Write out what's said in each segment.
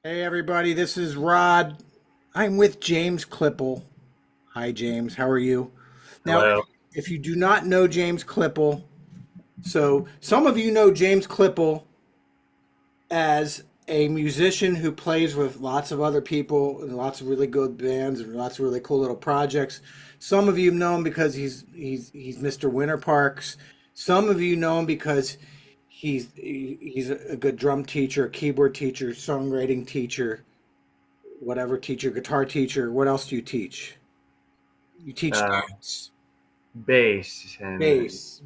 Hey everybody, this is Rod. I'm with James Klippel. Hi James, how are you? Now, Hello. if you do not know James Klippel, so some of you know James Klippel as a musician who plays with lots of other people and lots of really good bands and lots of really cool little projects. Some of you know him because he's Mr. Winter Parks. Some of you know him because he's a good drum teacher, keyboard teacher, songwriting teacher, whatever teacher, guitar teacher. What else do you teach? You teach Uh, dance, Bass and bass,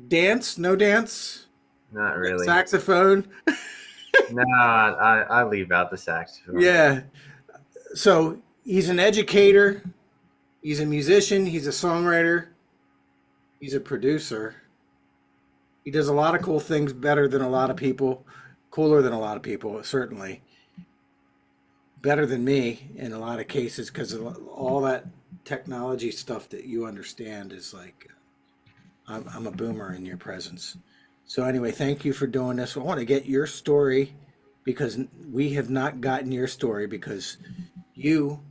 dance, no dance, not really. saxophone. No, I leave out the saxophone. Yeah. So he's an educator. He's a musician. He's a songwriter. He's a producer. He does a lot of cool things better than a lot of people, cooler than a lot of people, certainly. Better than me in a lot of cases because all that technology stuff that you understand is like I'm a boomer in your presence. So anyway, thank you for doing this. I want to get your story because we have not gotten your story because you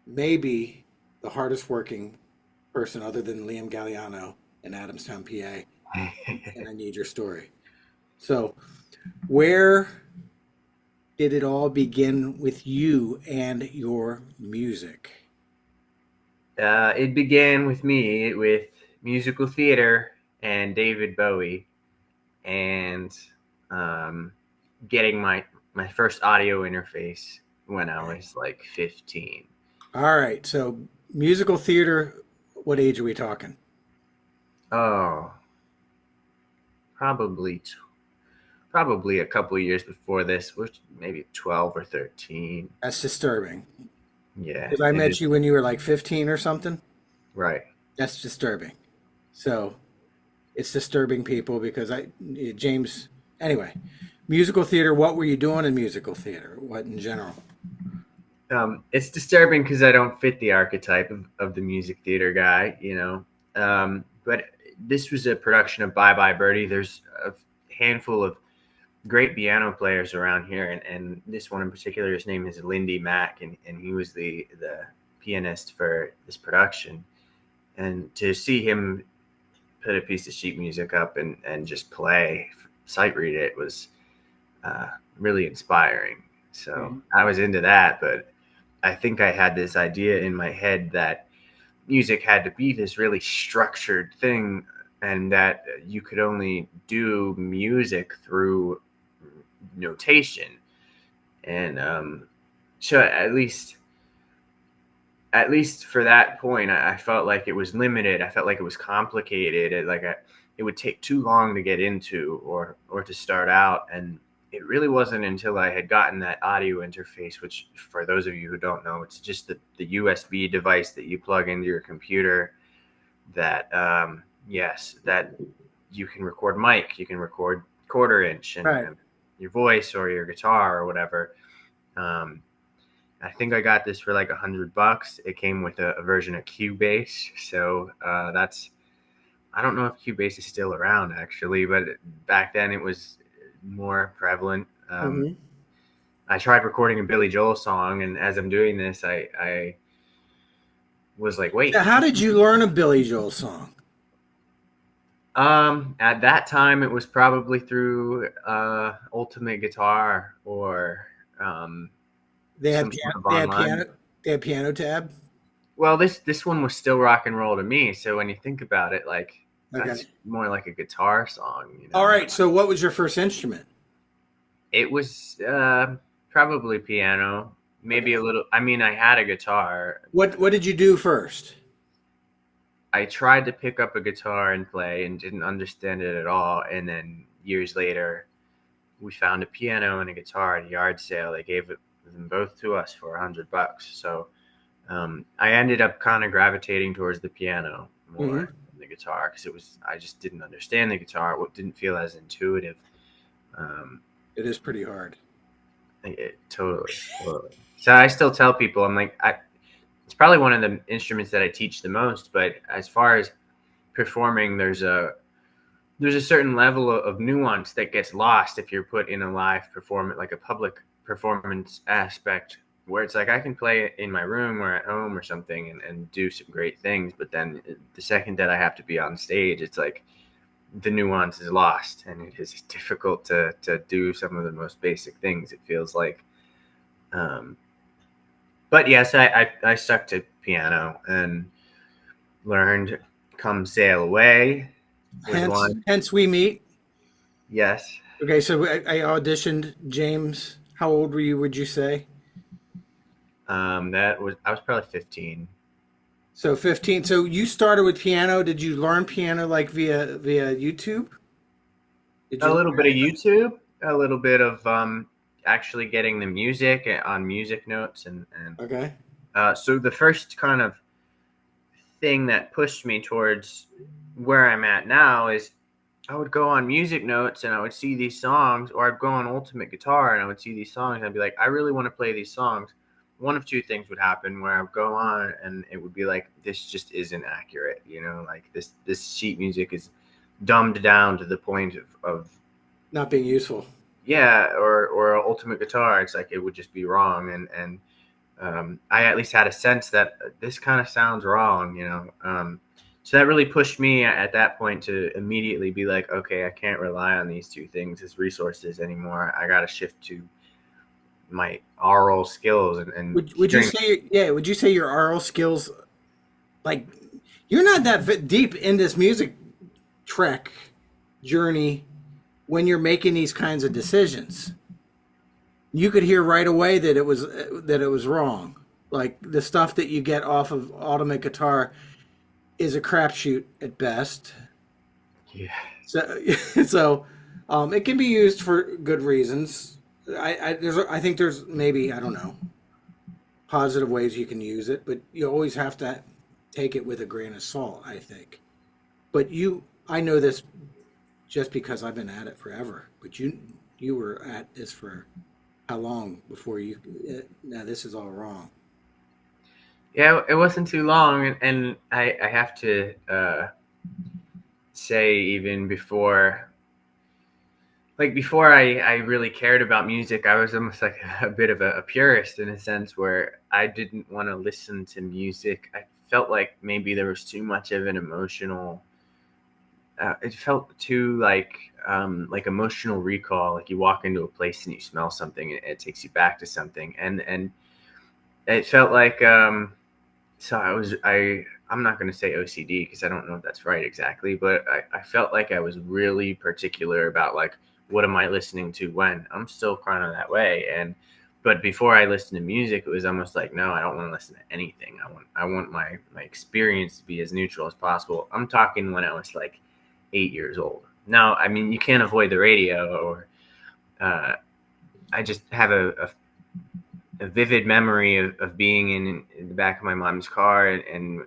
may be the hardest working person other than Liam Galliano in Adamstown, PA, and I need your story. So, where did it all begin with you and your music? It began with me with musical theater and David Bowie, and um, getting my first audio interface when I was like 15. All right, so musical theater, what age are we talking? Oh, probably probably a couple years before this, which maybe 12 or 13. That's disturbing. Yeah, Because I it met is you when you were like 15 or something. right. That's disturbing. So it's disturbing people because James, anyway, musical theater, what were you doing in musical theater? What in general? It's disturbing because I don't fit the archetype of the music theater guy, you know. But this was a production of Bye Bye Birdie. There's a handful of great piano players around here, and this one in particular, his name is Lindy Mack, and he was the pianist for this production. And to see him put a piece of sheet music up and just play, sight read it was uh, really inspiring. So Mhm. I was into that, but I think I had this idea in my head that music had to be this really structured thing and that you could only do music through notation. And so at least for that point, I felt like it was limited. I felt like it was complicated. It would take too long to get into or to start out. And it really wasn't until I had gotten that audio interface, which for those of you who don't know, it's just the USB device that you plug into your computer. That yes, that you can record mic, you can record quarter inch, Right. and your voice or your guitar or whatever. Um, I think I got this for like $100. It came with a version of Cubase, so that's I don't know if Cubase is still around actually, but back then it was more prevalent. Hmm. I tried recording a Billy Joel song, and as I'm doing this, I was like, So wait. how did you learn a Billy Joel song? At that time, it was probably through Ultimate Guitar or They had some piano. sort of They had online. piano. They had piano tab. Well, this one was still rock and roll to me. So when you think about it, like Okay. that's more like a guitar song, you All know. right. So what was your first instrument? It was probably piano, maybe a Okay. little. I mean, I had a guitar. What did you do first? I tried to pick up a guitar and play, and didn't understand it at all. And then years later, we found a piano and a guitar at a yard sale. They gave them both to us for $100. So I ended up kind of gravitating towards the piano more Hmm. than the guitar because I just didn't understand the guitar. It didn't feel as intuitive. Um, It is pretty hard. totally. So I still tell people, it's probably one of the instruments that I teach the most. But as far as performing, there's a certain level of nuance that gets lost if you're put in a live performance, like a public performance aspect where it's like I can play it in my room or at home or something and do some great things, but then the second that I have to be on stage, it's like the nuance is lost, and it is difficult to do some of the most basic things, it feels like. But yes, I stuck to piano and learned Come Sail Away was one. Hence we meet. Yes. Okay, so I auditioned James. How old were you, would you say? That was I was probably 15. So 15. So you started with piano. Did you learn piano like via YouTube? Did A you little learn bit of it? YouTube, a little bit of actually getting the music on music notes, and Okay. so the first kind of thing that pushed me towards where I'm at now is I would go on music notes and I would see these songs, or I'd go on Ultimate Guitar and I would see these songs and I'd be like, I really want to play these songs. One of two things would happen where I would go on and it would be like, this just isn't accurate, like this sheet music is dumbed down to the point of Not being useful. yeah, or Ultimate Guitar, it's like it would just be wrong, and I at least had a sense that this kind of sounds wrong. So that really pushed me at that point to immediately be like, okay, I can't rely on these two things as resources anymore. I got to shift to my aural skills and Would you hearing. say yeah? Would you say your aural skills like you're not that deep in this music trek journey when you're making these kinds of decisions? You could hear right away that it was wrong. Like the stuff that you get off of Ultimate Guitar is a crapshoot at best. Yeah, So, it can be used for good reasons. I think there's maybe I don't know positive ways you can use it, but you always have to take it with a grain of salt. I think. But I know this just because I've been at it forever. But you were at this for how long before you? Now this is all wrong. yeah, it wasn't too long, and I have to say even before I really cared about music, I was almost like a bit of a purist in a sense where I didn't want to listen to music. I felt like maybe there was too much of an emotional. It felt too like emotional recall. Like you walk into a place and you smell something, and it takes you back to something, and it felt like so I'm not going to say OCD because I don't know if that's right exactly, but I felt like I was really particular about like what am I listening to when. I'm still kind of that way, but before I listened to music, it was almost like no, I don't want to listen to anything. I want my experience to be as neutral as possible. I'm talking when I was like 8 years old. Now, I mean, you can't avoid the radio, or uh, I just have a vivid memory of being in the back of my mom's car, and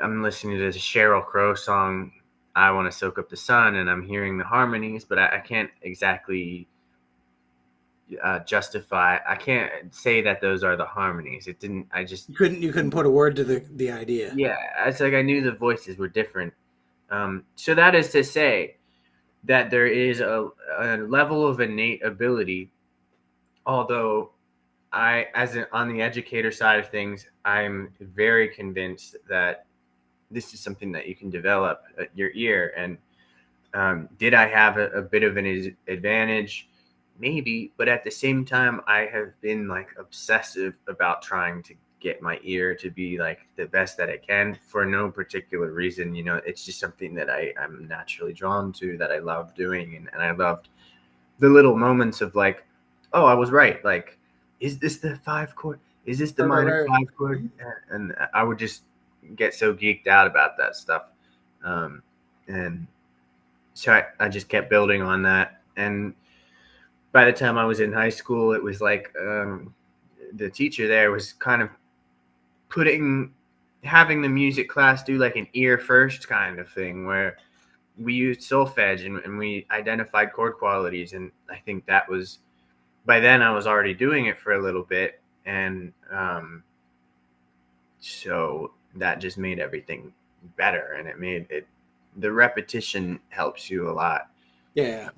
I'm listening to this Sheryl Crow song, I Want to Soak Up the Sun, and I'm hearing the harmonies, but I can't exactly justify. I can't say that those are the harmonies. It didn't. I just You couldn't put a word to the idea. yeah. It's like I knew the voices were different. So that is to say that there is a level of innate ability, although on the educator side of things, I'm very convinced that this is something that you can develop at your ear. And did I have a bit of an advantage? Maybe, but at the same time, I have been like obsessive about trying to get my ear to be like the best that it can for no particular reason. It's just something that I'm naturally drawn to, that I love doing, and I loved the little moments of like, oh, I was right. Like, is this the five chord? Is this the Right, right, minor right. five chord? And I would just get so geeked out about that stuff. And so I just kept building on that. And by the time I was in high school, it was like the teacher there was kind of having the music class do like an ear first kind of thing where we used solfege and we identified chord qualities. And I think that was, by then I was already doing it for a little bit. And so that just made everything better. And the repetition helps you a lot. Yeah.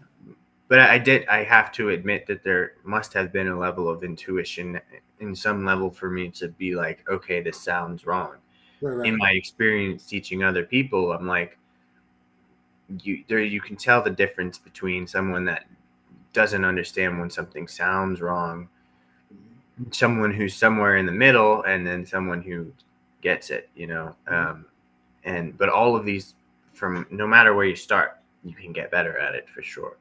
but I have to admit that there must have been a level of intuition in some level for me to be like, okay, this sounds wrong. Right, In right. my experience teaching other people, I'm like, you can tell the difference between someone that doesn't understand when something sounds wrong, someone who's somewhere in the middle, and then someone who gets it, you know. And but all of these, from no matter where you start, you can get better at it for sure.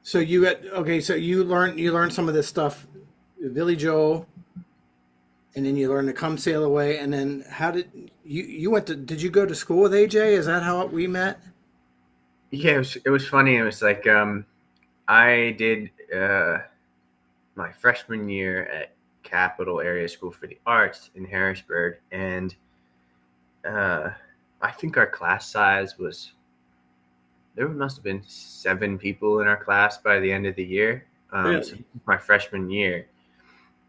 So you had okay. So you learned some of this stuff, Billy Joel, and then you learned to Come Sail Away. And then how did you went to? Did you go to school with AJ? Is that how we met? Yeah, it was funny. It was like I did my freshman year at Capital Area School for the Arts in Harrisburg, and uh, I think our class size was, there must have been 7 people in our class by the end of the year. So Really? my freshman year,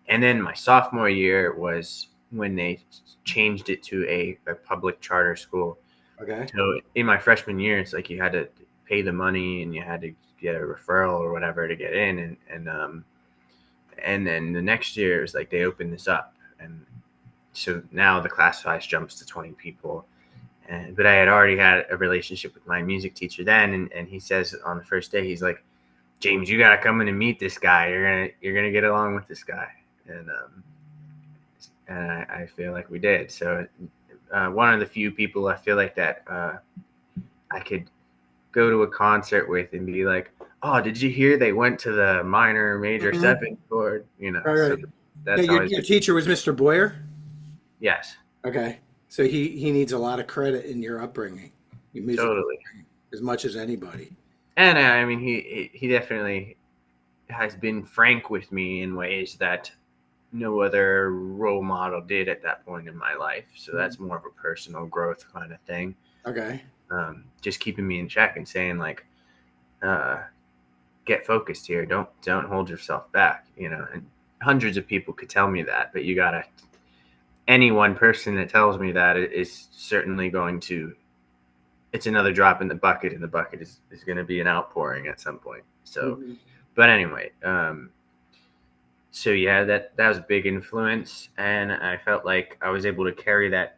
and then my sophomore year was when they changed it to a public charter school. Okay. So in my freshman year, it's like you had to pay the money and you had to get a referral or whatever to get in, and then the next year it was like they opened this up, and so now the class size jumps to 20 people. But I had already had a relationship with my music teacher then, and he says on the first day, he's like, James, you gotta come in and meet this guy. You're gonna get along with this guy, and I feel like we did. So one of the few people I feel like that I could go to a concert with and be like, oh, did you hear they went to the minor major Mhm. seventh chord? Right, So right. Yeah, that's your always your been, teacher was Mr. Boyer. yes, Okay. So he needs a lot of credit in your upbringing, your musical totally. upbringing, as much as anybody. And I mean, he definitely has been frank with me in ways that no other role model did at that point in my life. So Mhm. that's more of a personal growth kind of thing. Okay. Just keeping me in check and saying like, uh, get focused here. Don't hold yourself back. And hundreds of people could tell me that, but you gotta. Any one person that tells me that is certainly going to. It's another drop in the bucket, and the bucket is going to be an outpouring at some point. So, Mhm. but anyway, so yeah, that was a big influence, and I felt like I was able to carry that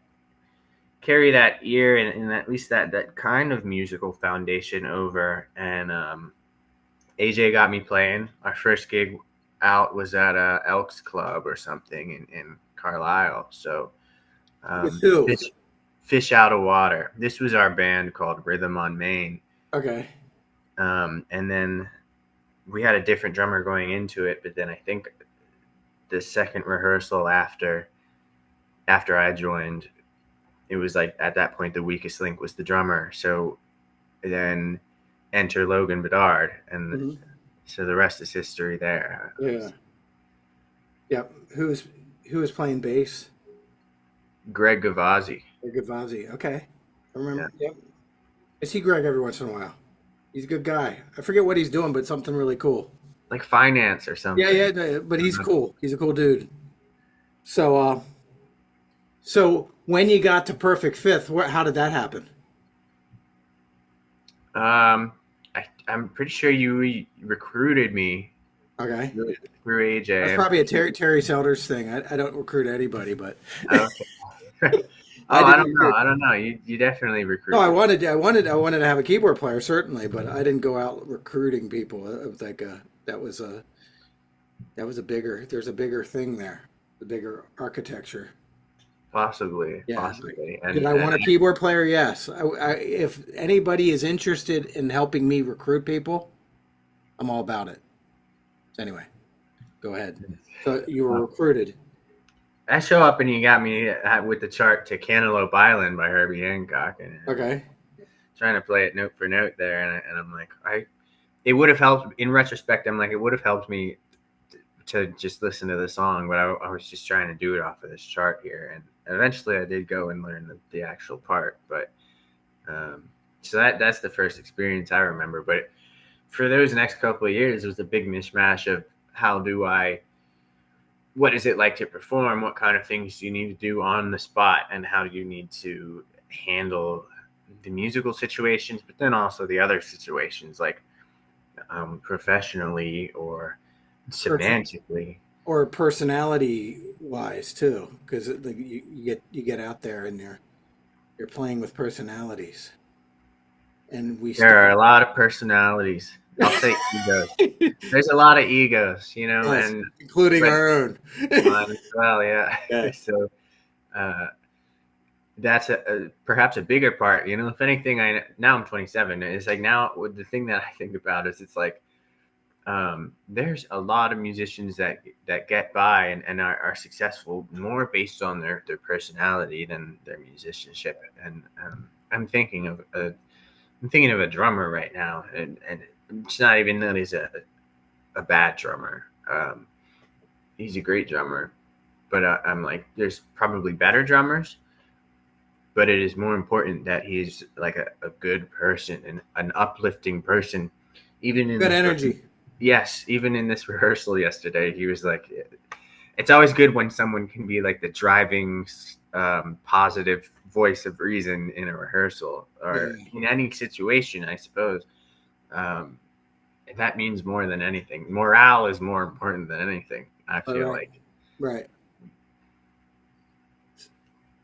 ear and at least that kind of musical foundation over. And AJ got me playing. Our first gig out was at a Elks Club or something in Carlisle. So With who? fish out of water. This was our band called Rhythm on Main, Okay. and then we had a different drummer going into it. But then I think the second rehearsal after I joined, it was like at that point the weakest link was the drummer. So then enter Logan Bedard, and Hmm. so the rest is history there. Yeah. Yep. Who was playing bass? Greg Gavazzi. Greg Gavazzi. Okay. I remember. Yeah, Yep. I see Greg every once in a while. He's a good guy. I forget what he's doing, but something really cool. like finance or Yeah, something. yeah, no, but he's cool. He's a cool dude. So, so when you got to Perfect Fifth, how did that happen? I'm pretty sure you recruited me Okay. through That's AJ. I'm probably a pretty sure. Terry Selders thing. I don't recruit anybody, but Okay. I Oh, I didn't don't know. recruit. I don't know. You definitely No, I recruited me. wanted, I wanted, I wanted to have a keyboard player certainly, but I didn't go out recruiting people. It was like that was a bigger. There's a bigger thing there, the bigger architecture. Possibly, Yeah. possibly, Did and I and want a keyboard player? Yes. If anybody is interested in helping me recruit people, I'm all about it. Anyway, go ahead. So you were recruited. I show up and you got me with the chart to Cantaloupe Island by Herbie Hancock, and Okay. trying to play it note for note there, and I'm like, it would have helped in retrospect. I'm like, it would have helped me to just listen to the song, but I was just trying to do it off of this chart here, and eventually I did go and learn the actual part. But um, so that's the first experience I remember. But for those next couple of years, it was a big mishmash of how do I, what is it like to perform? What kind of things do you need to do on the spot, and how do you need to handle the musical situations, but then also the other situations like professionally or Person, semantically. or personality wise too, because like, you get out there and you're playing with personalities, and we There are start. a lot of personalities. I'll say egos. There's a lot of egos, Yes, and including but our own. mine as well, yeah. Yeah. So uh, that's perhaps a bigger part. If anything, now I'm 27. It's like now the thing that I think about is it's like there's a lot of musicians that get by and are successful more based on their personality than their musicianship. And I'm thinking of a drummer right now, and it's not even that he's a bad drummer. He's a great drummer, but I'm like, there's probably better drummers, but it is more important that he's like a good person and an uplifting person. Even in Good this, energy. yes, even in this rehearsal yesterday, he was like, it's always good when someone can be like the driving, positive voice of reason in a rehearsal or Yeah. in any situation, I suppose. Um, that means more than anything. Morale is more important than anything, I All feel right. like. Right.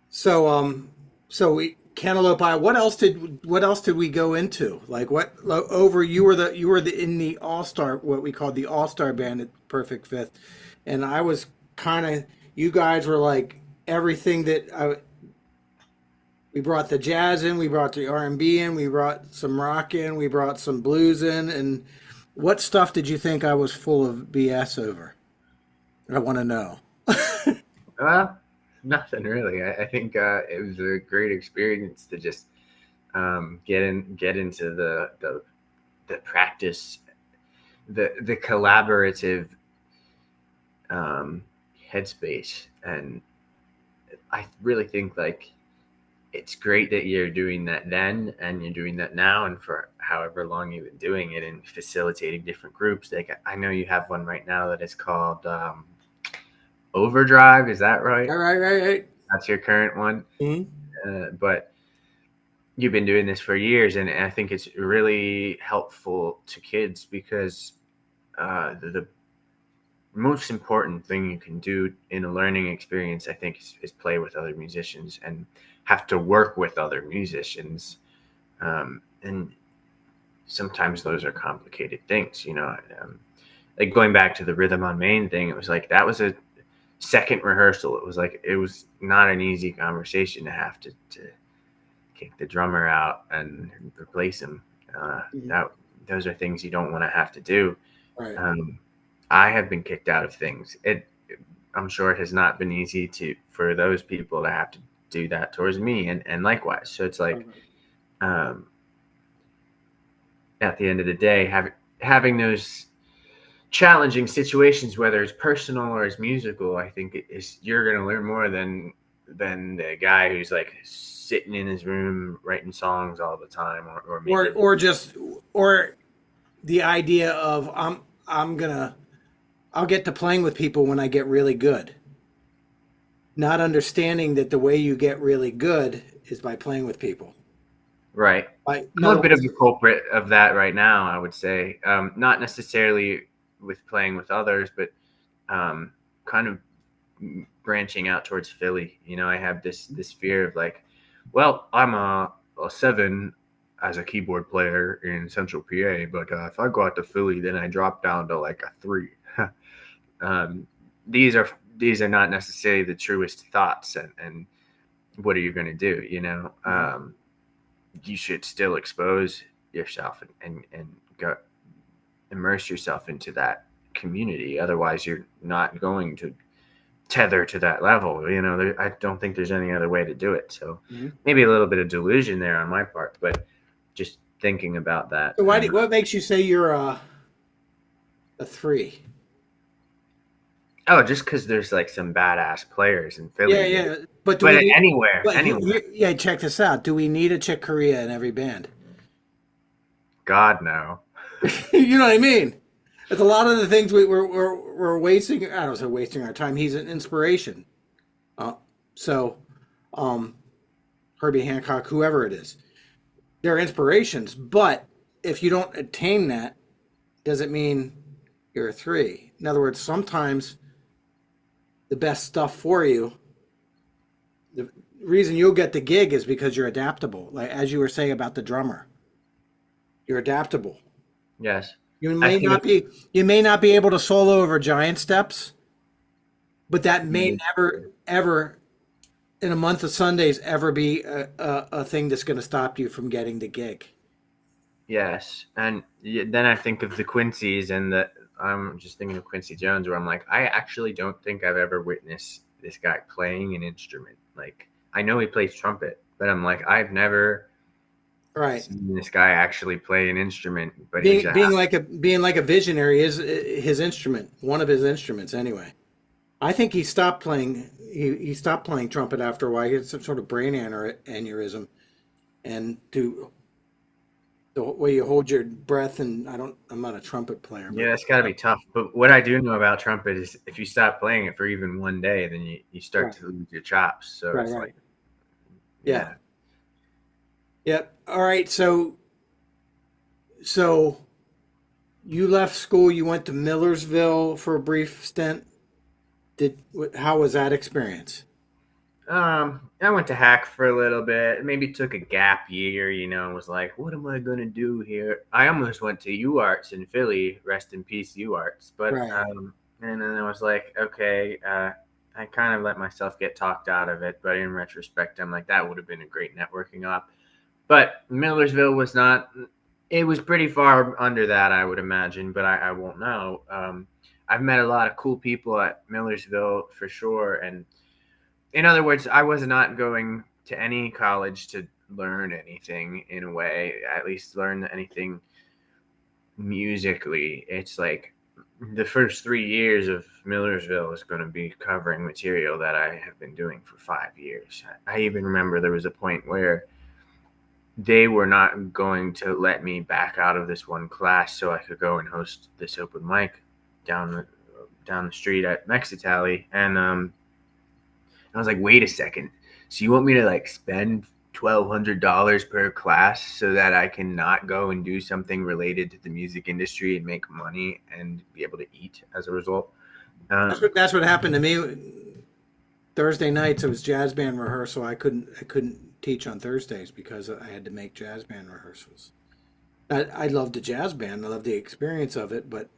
So we Cantaloupe Eye. What else did we go into? Like what over you were the in the all star, what we called the all star band at Perfect Fifth, and I was kind of, you guys were like everything that we brought the jazz in, we brought the R&B in, we brought some rock in, we brought some blues in, and what stuff did you think I was full of BS over? I want to know. Well, nothing really. I think it was a great experience to just get into the practice, the collaborative um, headspace, and I really think like it's great that you're doing that then and you're doing that now and for however long you've been doing it and facilitating different groups. Like I know you have one right now that is called Overdrive. Is that right? All right, right, right. That's your current one. Mhm. But you've been doing this for years, and I think it's really helpful to kids because the most important thing you can do in a learning experience, I think, is play with other musicians and have to work with other musicians. And sometimes those are complicated things, like going back to the rhythm on main thing, it was like that was a second rehearsal. It was like it was not an easy conversation to have to kick the drummer out and replace him. Mhm. That those are things you don't want to have to do. Right. Um, I have been kicked out of things. I'm sure it has not been easy to for those people to have to do that towards me, and likewise. So it's like Right. um, at the end of the day, having those challenging situations, whether it's personal or it's musical, I think you're going to learn more than the guy who's like sitting in his room writing songs all the time, or Or making. or just or the idea of I'm gonna I'll get to playing with people when I get really good. Not understanding that the way you get really good is by playing with people. Right. By in I'm a other bit of words, a culprit of that right now, I would say. Not necessarily with playing with others, but kind of branching out towards Philly. I have this fear of like, well, I'm a seven as a keyboard player in Central PA, but if I go out to Philly, then I drop down to like a three. um, these are these are not necessarily the truest thoughts, and what are you going to do? You should still expose yourself and go immerse yourself into that community. Otherwise, you're not going to tether to that level. I don't think there's any other way to do it. So Mhm. maybe a little bit of delusion there on my part, but just thinking about that. So And what makes you say you're a three? oh, just because there's like some badass players in Yeah, Philly, yeah. But do we but need? anywhere, But anywhere. yeah, check this out. Do we need a Chick Corea in every band? God no. You know what I mean? It's a lot of the things we're wasting. I don't say wasting our time. He's an inspiration. Uh, so, um, Herbie Hancock, whoever it is, they're inspirations. But if you don't attain that, doesn't mean you're a 3. In other words, sometimes the best stuff for you, the reason you'll get the gig is because you're adaptable. Like as you were saying about the drummer, you're adaptable. Yes. You I may think not be you may not be able to solo over giant steps, but that may Mhm. never ever in a month of Sundays ever be a thing that's going to stop you from getting the gig. Yes. And then I think of the Quincy's and I'm just thinking of Quincy Jones where I'm like, I actually don't think I've ever witnessed this guy playing an instrument. Like, I know he plays trumpet, but I'm like, I've never Right. seen this guy actually play an instrument, but he's a Being like a visionary is his instrument, one of his instruments anyway. I think he stopped playing. He stopped playing trumpet after a while. He had some sort of brain aneurysm, and to the way you hold your breath. And I'm not a trumpet player, but yeah, it's got to be tough. But what I do know about trumpet is if you stop playing it for even one day, then you start right, to lose your chops. So right, it's right, like, yeah, yeah. yep. All right, so you left school. You went to Millersville for a brief stint. How was that experience? I went to Hack for a little bit. Maybe took a gap year. Was like, what am I gonna do here? I almost went to UArts in Philly. Rest in peace, UArts. But Right. and then I was like, okay. I kind of let myself get talked out of it. But in retrospect, I'm like, that would have been a great networking op. But Millersville was not. It was pretty far under that, I would imagine. But I won't know. I've met a lot of cool people at Millersville for sure, and in other words, I was not going to any college to learn anything in a way, at least learn anything musically. It's like the first 3 years of Millersville is going to be covering material that I have been doing for 5 years. I even remember there was a point where they were not going to let me back out of this one class so I could go and host this open mic down the, down the street at Mexitali. And I was like, wait a second. So you want me to like spend $1,200 per class so that I can not go and do something related to the music industry and make money and be able to eat as a result? That's what happened to me. Thursday nights it was jazz band rehearsal. I couldn't teach on Thursdays because I had to make jazz band rehearsals. I loved the jazz band. I loved the experience of it, but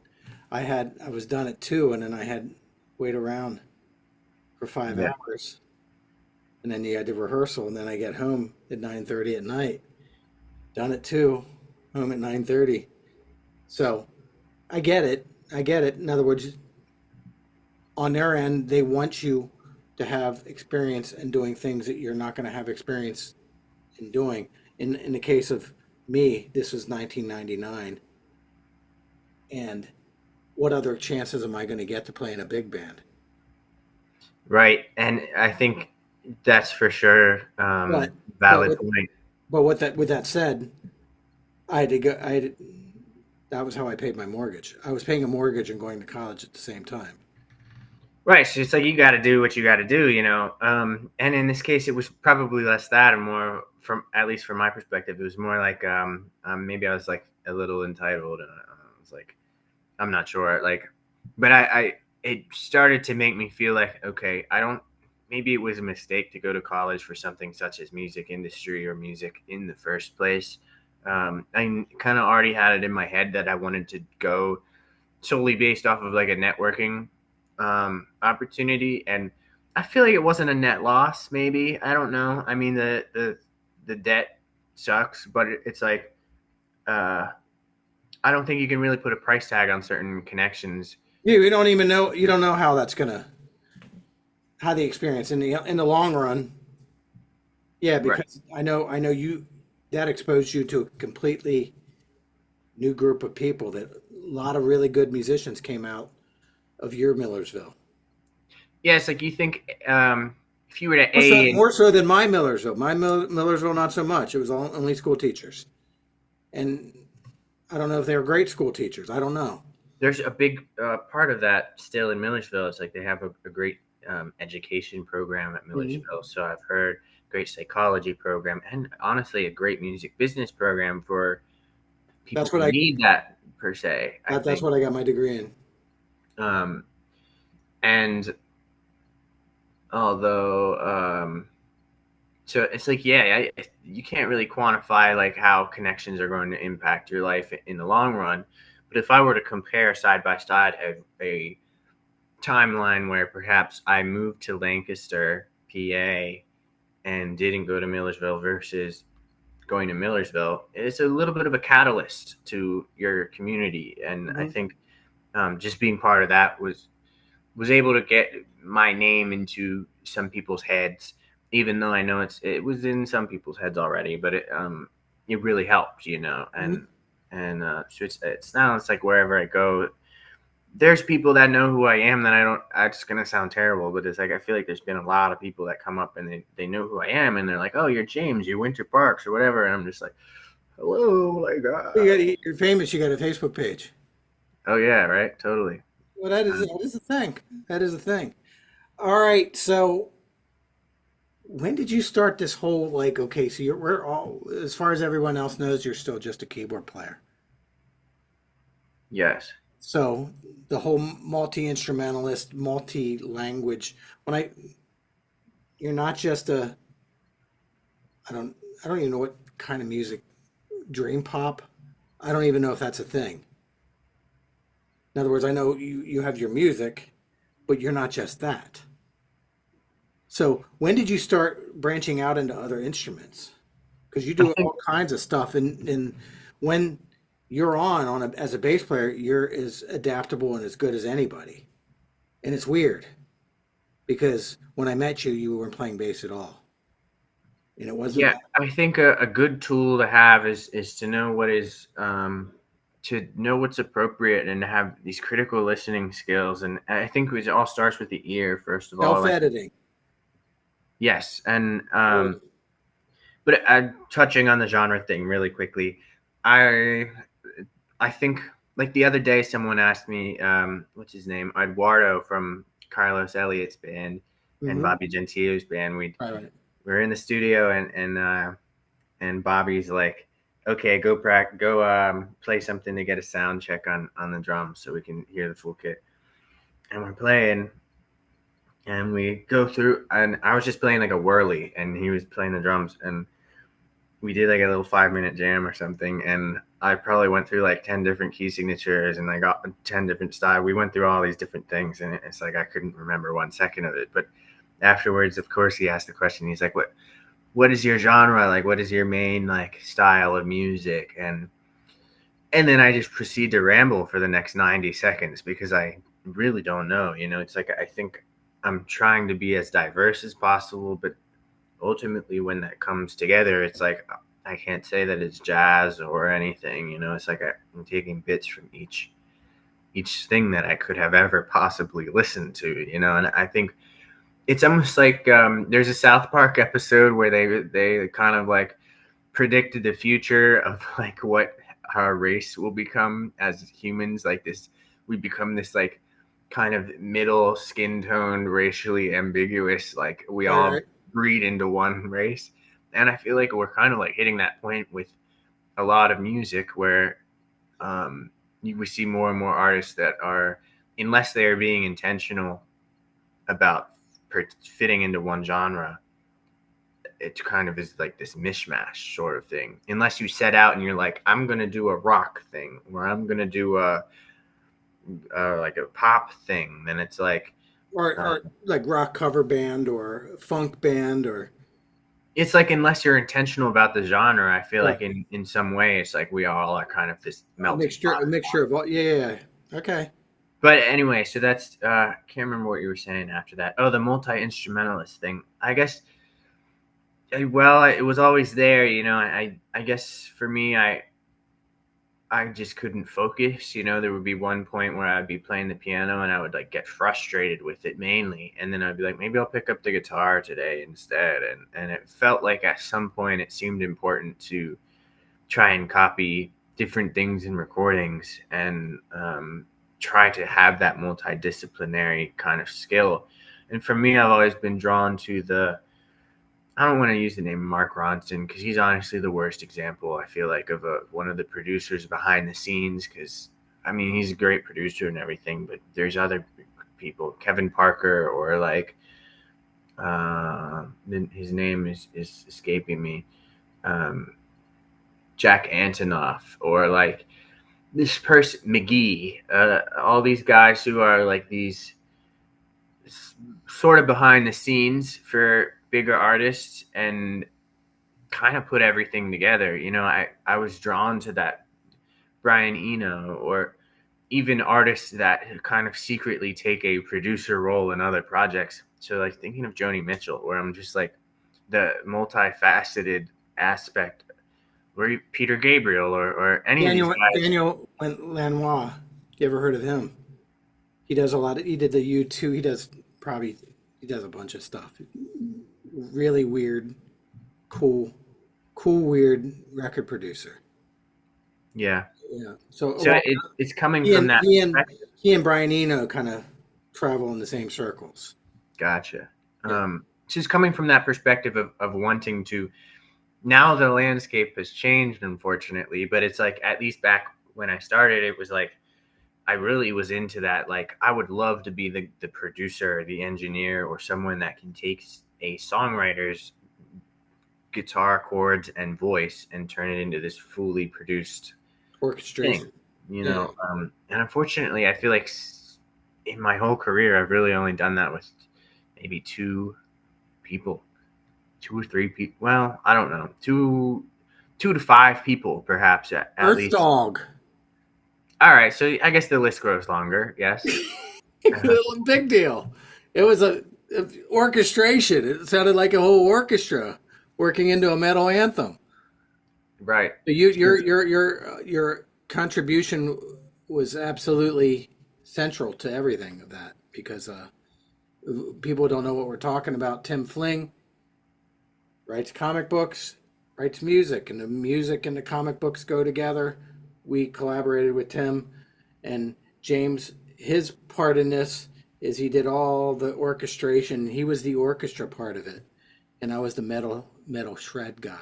I was done at 2, and then I had wait around for five Yeah. hours, and then you had the rehearsal, and then I get home at 9:30 at night. Done at 2, home at 9:30. So I get it. I get it. In other words, on their end, they want you to have experience in doing things that you're not going to have experience in doing. In the case of me, this was 1999, and what other chances am I going to get to play in a big band? Right. And I think that's for sure But but valid with point. but with that said, I had to go. That was how I paid my mortgage. I was paying a mortgage and going to college at the same time. Right. So it's like you got to do what you got to do. And in this case, it was probably less that and more from, at least from my perspective, it was more like maybe I was like a little entitled and I was like, I'm not sure. Like, but it started to make me feel like, okay, I don't, maybe it was a mistake to go to college for something such as music industry or music in the first place. I kind of already had it in my head that I wanted to go solely based off of like a networking opportunity. And I feel like it wasn't a net loss, maybe. I don't know. I mean, the debt sucks, but it's like, uh, I don't think you can really put a price tag on certain connections. You don't even know. You don't know how that's gonna how the experience in the long run. Yeah, Right. because I know you that exposed you to a completely new group of people. That a lot of really good musicians came out of your Millersville. Yeah, it's like you think if you were to More so, A and more so than my Millersville. My Millersville, not so much. It was only school teachers, and I don't know if they were great school teachers. I don't know. there's a big part of that still in Millersville. It's like they have a great education program at Mhm. Millersville. So I've heard great psychology program and honestly a great music business program for That's people what who need that per se, I that's think. what I got my degree in. Um, and although, so it's like, yeah, you can't really quantify like how connections are going to impact your life in the long run. But if I were to compare side by side a timeline where perhaps I moved to Lancaster, PA, and didn't go to Millersville versus going to Millersville, it's a little bit of a catalyst to your community. And I Hmm. think just being part of that was able to get my name into some people's heads, even though I know it was in some people's heads already, but it really helped, you know. Hmm. And so it's now it's like wherever I go, there's people that know who I am that I don't. It's gonna sound terrible, but it's like I feel like there's been a lot of people that come up and they know who I am, and they're like, "Oh, you're James, you're Winter Parks or whatever," and I'm just like, "Hello, like, You're famous. You got a Facebook page. oh yeah, right, totally." Well, that is the thing. That is the thing. All right. So when did you start this whole like? Okay, so we're all as far as everyone else knows, you're still just a keyboard player. Yes. So the whole multi-instrumentalist, multi-language. When I, you're not just a. I don't. I don't even know what kind of music. Dream pop. I don't even know if that's a thing. In other words, I know you have your music, but you're not just that. So when did you start branching out into other instruments? Because you I do think all kinds of stuff, and when you're as a bass player, you're as adaptable and as good as anybody. And it's weird because when I met you, you weren't playing bass at all, and it wasn't Yeah, like, I think a good tool to have is to know what is to know what's appropriate and to have these critical listening skills. And I think it all starts with the ear first of all. Like self-editing. yes, and Really. but touching on the genre thing really quickly, I I think like the other day someone asked me what's his name, Eduardo from Carlos Elliott's band and Hmm. Bobby Gentile's band. Right, right. We were in the studio and Bobby's like, okay, go play something to get a sound check on the drums so we can hear the full kit. And we're playing, and we go through, and I was just playing like a whirly, and he was playing the drums, and we did like a little 5 minute jam or something, and I probably went through like 10 different key signatures, and I got 10 different styles. We went through all these different things, and it's like I couldn't remember 1 second of it. But afterwards, of course, he asked the question. He's like, what is your genre, like what is your main like style of music? And then I just proceed to ramble for the next 90 seconds because I really don't know, you know. It's like I think I'm trying to be as diverse as possible, but ultimately when that comes together, it's like I can't say that it's jazz or anything, you know. It's like I'm taking bits from each thing that I could have ever possibly listened to, you know. And I think it's almost like there's a South Park episode where they kind of like predicted the future of like what our race will become as humans. Like this, we become this like kind of middle skin toned, racially ambiguous. Like we Right, all right. breed into one race, and I feel like we're kind of like hitting that point with a lot of music where we see more and more artists that are, unless they are being intentional about fitting into one genre, it kind of is like this mishmash sort of thing. Unless you set out and you're like, I'm gonna do a rock thing, or I'm gonna do a like a pop thing, then it's like uh, Or like rock cover band or funk band or it's like unless you're intentional about the genre, I feel like right. in some way it's like we all are kind of this melting A pot. mixture of all. Yeah, yeah, yeah. Okay. But anyway, so that's can't remember what you were saying after that. Oh, the multi instrumentalist thing. I guess well, it was always there, you know. I guess for me, I just couldn't focus. You know, there would be one point where I'd be playing the piano and I would like get frustrated with it mainly, and then I'd be like, maybe I'll pick up the guitar today instead. And it felt like at some point it seemed important to try and copy different things in recordings and try to have that multidisciplinary kind of skill. And for me, I've always been drawn to the I don't want to use the name Mark Ronson because he's honestly the worst example, I feel like, of one of the producers behind the scenes. Because I mean, he's a great producer and everything, but there's other people, Kevin Parker, or like his name is escaping me, um, Jack Antonoff, or like this person McGee, all these guys who are like these sort of behind the scenes for bigger artists and kind of put everything together. You know, I was drawn to that Brian Eno, or even artists that kind of secretly take a producer role in other projects. So like thinking of Joni Mitchell, where I'm just like the multifaceted aspect, or Peter Gabriel, or any of these guys. Daniel Lanois. You ever heard of him? He does a lot of. He did the U2. He does a bunch of stuff. Really weird, cool, weird record producer. Yeah. Yeah. So So it's coming from that perspective. he and Brian Eno kind of travel in the same circles. Gotcha. Yeah. Just coming from that perspective of wanting to. Now the landscape has changed, unfortunately, but it's like at least back when I started, it was like I really was into that. Like I would love to be the producer, the engineer, or someone that can take a songwriter's guitar chords and voice and turn it into this fully produced Orchestration. thing, you know. And unfortunately, I feel like in my whole career, I've really only done that with maybe two people, 2 or 3 people. Well, I don't know, two to five people, perhaps at Earth least. Dog. All right, so I guess the list grows longer. Yes, Big deal. It was a orchestration. It sounded like a whole orchestra working into a metal anthem. right. Your contribution was absolutely central to everything of that because people don't know what we're talking about. Tim Fling writes comic books, writes music, and the music and the comic books go together. We collaborated with Tim and James. His part in this is he did all the orchestration. He was the orchestra part of it, and I was the metal shred guy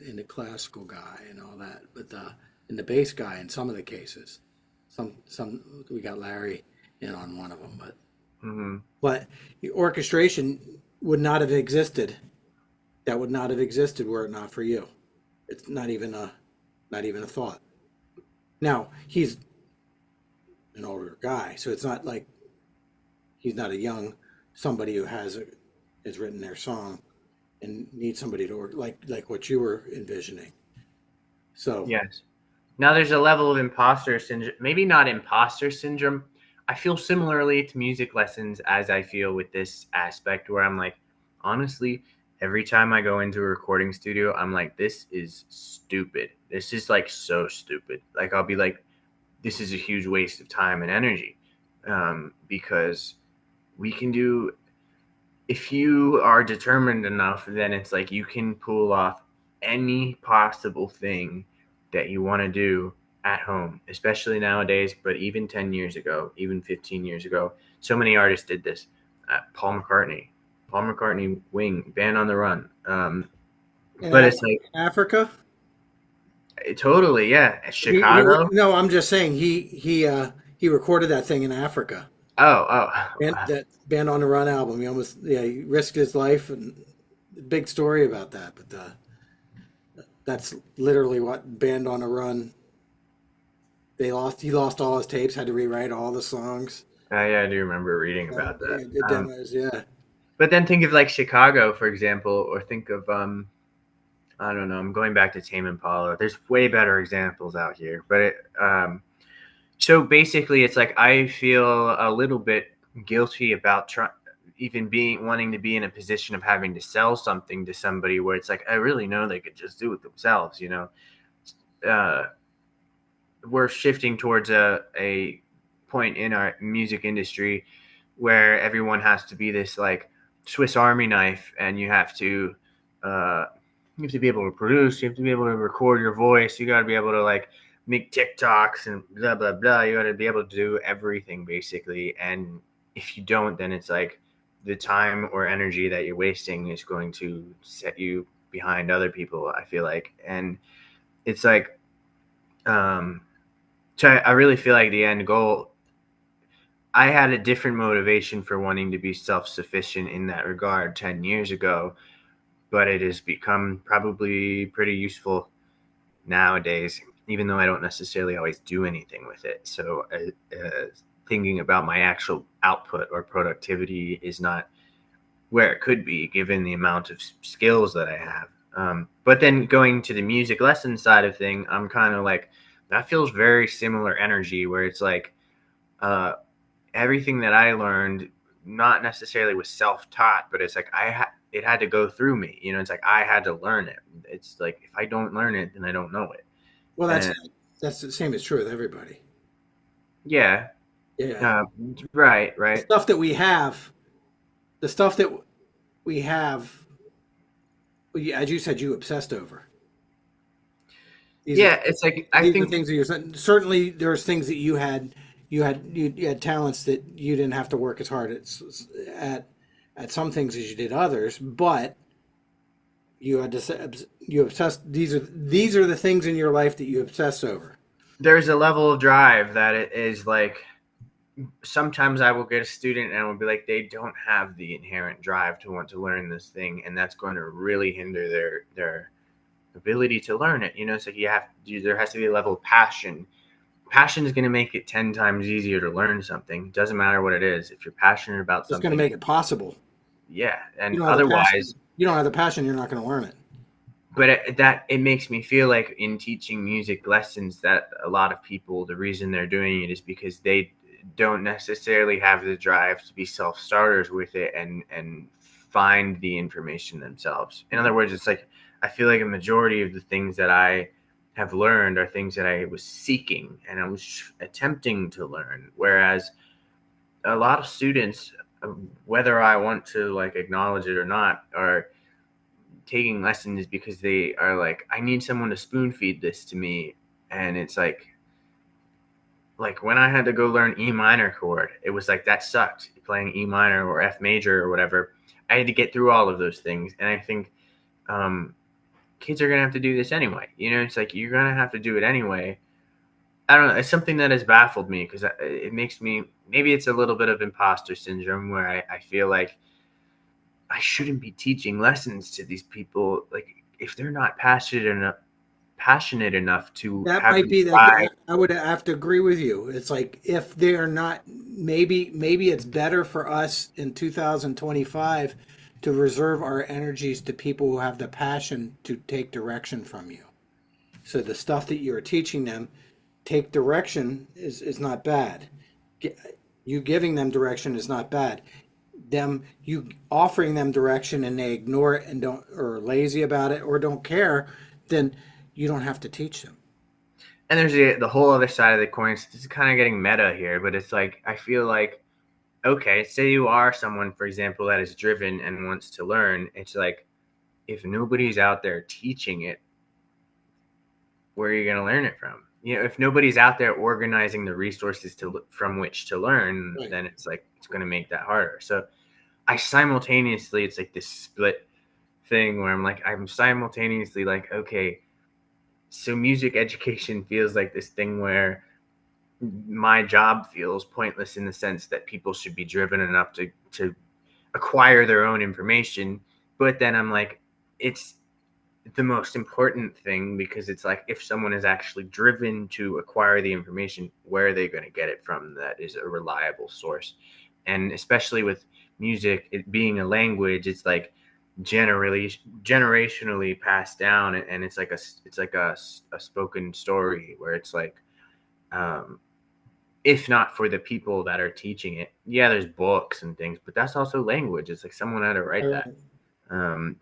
and the classical guy and all that. But and the bass guy in some of the cases. Some we got Larry in on one of them, but the orchestration would not have existed. That would not have existed were it not for you. It's not even a thought. Now he's an older guy, so it's not like he's not a young somebody who has written their song and needs somebody to work like what you were envisioning. So Yes. Now there's a level of imposter syndrome. Maybe not imposter syndrome. I feel similarly to music lessons as I feel with this aspect, where I'm like, honestly, every time I go into a recording studio, I'm like, this is stupid. This is like so stupid. Like I'll be like, this is a huge waste of time and energy, because we can do. If you are determined enough, then it's like you can pull off any possible thing that you want to do at home, especially nowadays, but even 10 years ago, even 15 years ago, so many artists did this. Paul McCartney, Wing, Band on the Run. But it's like Africa. totally, yeah. Chicago. No, I'm just saying he recorded that thing in Africa. Oh. That Band on the Run album. He risked his life, and big story about that. But that's literally what Band on the Run. He lost all his tapes. Had to rewrite all the songs. Yeah, I do remember reading about that. The demos, yeah. But then think of like Chicago, for example, or think of I don't know. I'm going back to Tame Impala. There's way better examples out here, but so basically, it's like I feel a little bit guilty about even wanting to be in a position of having to sell something to somebody where it's like I really know they could just do it themselves. You know, we're shifting towards a point in our music industry where everyone has to be this like Swiss Army knife, and you have to be able to produce, you have to be able to record your voice, you got to be able to like make TikToks and blah blah blah. You got to be able to do everything basically, and if you don't, then it's like the time or energy that you're wasting is going to set you behind other people, I feel like. And it's like, um, so I really feel like the end goal, I had a different motivation for wanting to be self-sufficient in that regard 10 years ago, but it has become probably pretty useful nowadays, even though I don't necessarily always do anything with it. So thinking about my actual output or productivity is not where it could be given the amount of skills that I have. But then going to the music lesson side of thing, I'm kind of like, that feels very similar energy where it's like, uh, everything that I learned, not necessarily was self-taught, but it's like it had to go through me. You know, it's like I had to learn it. It's like if I don't learn it, then I don't know it. Well, And that's the same as true with everybody. yeah, Yeah. uh, right, The right. stuff that we have, the stuff that we have, as you said, you obsessed over. These are Yeah, it's like I these are think things that you're certainly there's things that you had talents that you didn't have to work as hard at at some things as you did others, but you had to you obsessed. These are the things in your life that you obsess over. there's a level of drive that it is like sometimes I will get a student and I will be like, they don't have the inherent drive to want to learn this thing, and that's going to really hinder their ability to learn it. You know, it's like there has to be a level of passion. Passion is going to make it 10 times easier to learn something. It doesn't matter what it is. If you're passionate about It's going to something, make it possible. yeah. You And don't have the passion. otherwise, You don't have the passion. You're not going to learn it. but it makes me feel like in teaching music lessons that a lot of people, the reason they're doing it is because they don't necessarily have the drive to be self-starters with it and find the information themselves. In other words, it's like I feel like a majority of the things that I have learned are things that I was seeking and I was attempting to learn, whereas a lot of students, whether I want to like acknowledge it or not, are taking lessons because they are like, I need someone to spoon feed this to me. And it's like when I had to go learn E minor chord, it was like that sucked. Playing E minor or F major or whatever, I had to get through all of those things. And I think um, kids are gonna have to do this anyway. You know, it's like you're gonna have to do it anyway. I don't know. It's something that has baffled me because it makes me, maybe it's a little bit of imposter syndrome where I feel like I shouldn't be teaching lessons to these people. Like if they're not passionate enough to That have might the be that drive. I would have to agree with you. It's like if they're not, maybe it's better for us in 2025 to reserve our energies to people who have the passion to take direction from you. So the stuff that you're teaching them, take direction is not bad. You giving them direction is not bad. Them you offering them direction and they ignore it and don't or are lazy about it or don't care, then you don't have to teach them. And there's the whole other side of the coin. This is kind of getting meta here, but it's like I feel like, okay, say you are someone, for example, that is driven and wants to learn. It's like if nobody's out there teaching it, where are you going to learn it from? You know, if nobody's out there organizing the resources from which to learn, Right. then it's like it's going to make that harder. So I simultaneously, it's like this split thing where I'm simultaneously like, okay, so music education feels like this thing where my job feels pointless in the sense that people should be driven enough to acquire their own information. But then I'm like, it's the most important thing because it's like if someone is actually driven to acquire the information, where are they going to get it from that is a reliable source? And especially with music, it being a language, it's like generally generationally passed down, and it's like a spoken story where it's like um, if not for the people that are teaching it, yeah, there's books and things, but that's also language. It's like someone had to write that.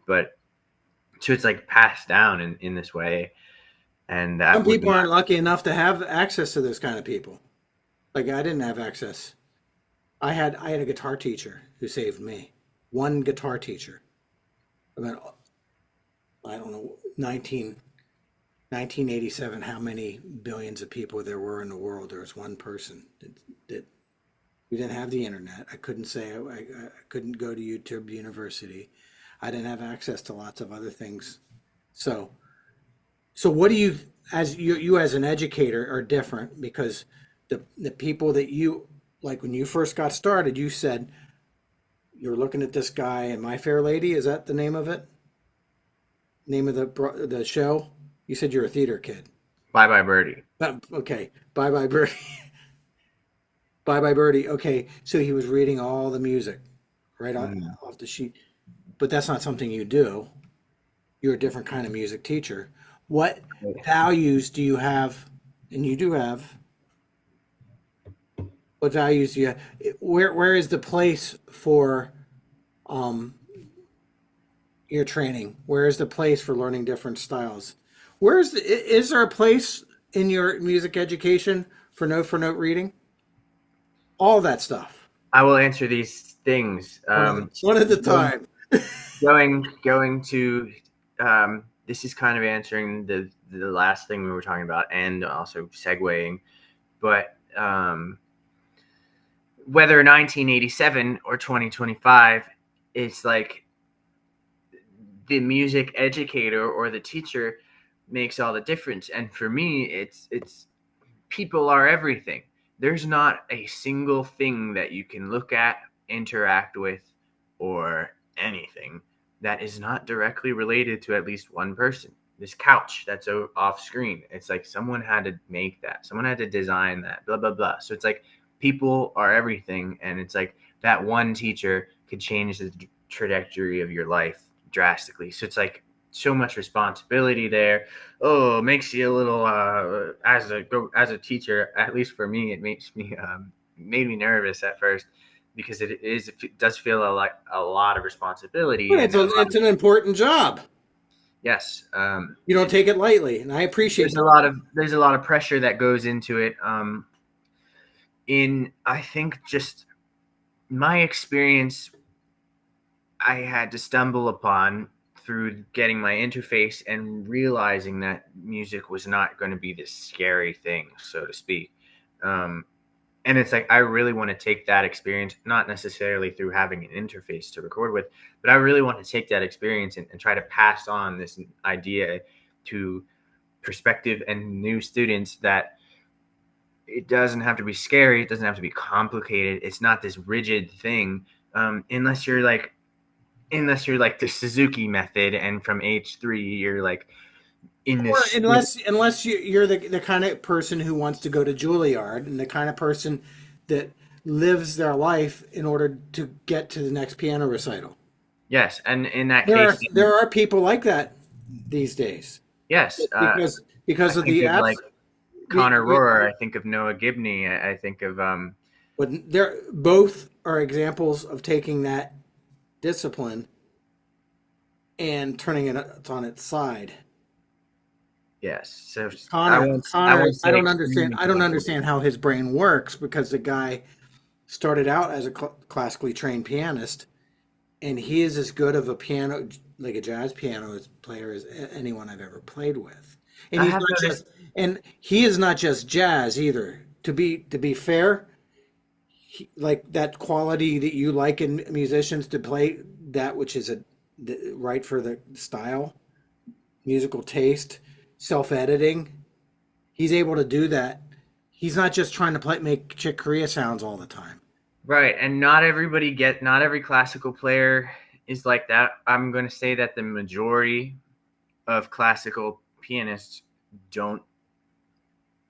But so it's like passed down in this way, and Some that would people not. aren't lucky enough to have access to those kind of people. Like I didn't have access. I had a guitar teacher who saved me. One guitar teacher. I mean, I don't know, 1987, how many billions of people there were in the world. There was one person that We didn't have the internet. I couldn't say I couldn't go to YouTube University. I didn't have access to lots of other things. So, so what do you, as you as an educator, are different because the people that you like when you first got started, you said you were looking at this guy and My Fair Lady. Is that the name of it? Name of the show? You said you're a theater kid. Bye bye birdie. Okay. Bye bye Birdie. Bye bye Birdie. Okay. So he was reading all the music right Mm. off the sheet. But that's not something you do. You're a different kind of music teacher. What values do you have? And you do have. What values do you have? Where is the place for um, your training? Where is the place for learning different styles? Is there a place in your music education for note reading? All that stuff. I will answer these things. One at a time. Going to this is kind of answering the last thing we were talking about, and also segueing, but whether 1987 or 2025, it's like the music educator or the teacher makes all the difference. And for me, it's people are everything. There's not a single thing that you can look at, interact with, or anything that is not directly related to at least one person. This couch that's off screen, it's like someone had to make that, someone had to design that, blah blah blah. So it's like people are everything, and it's like that one teacher could change the trajectory of your life drastically. So it's like so much responsibility there. Oh, it makes you a little as a teacher, at least for me, it makes me made me nervous at first, because it does feel a lot of responsibility, But and it's an important job. yes, You don't take it lightly, and I appreciate that. there's a lot of pressure that goes into it. In I think just my experience, I had to stumble upon through getting my interface and realizing that music was not going to be this scary thing, so to speak. Um, and it's like I really want to take that experience, not necessarily through having an interface to record with, but I really want to take that experience and try to pass on this idea to prospective and new students that it doesn't have to be scary, it doesn't have to be complicated, it's not this rigid thing, unless you're like the Suzuki method, and from age 3 you're like in Or this. unless you're the kind of person who wants to go to Juilliard and the kind of person that lives their life in order to get to the next piano recital. Yes, and in that There case, are there are people like that these days yes, I because of think the of like apps. Connor Rohrer, I think of Noah Gibney, I think of But they're both are examples of taking that discipline and turning it on its side. yes. So I Connor, won't I say don't understand. extreme I don't examples. understand how his brain works because the guy started out as a classically trained pianist, and he is as good of a piano, like a jazz piano player as anyone I've ever played with. And I he's have not noticed. just, and he is not just jazz either. To be fair, like that quality that you like in musicians to play that which is right for the style, musical taste, self-editing. He's able to do that. He's not just trying to make Chick Corea sounds all the time. Right, and not every classical player is like that. I'm going to say that the majority of classical pianists don't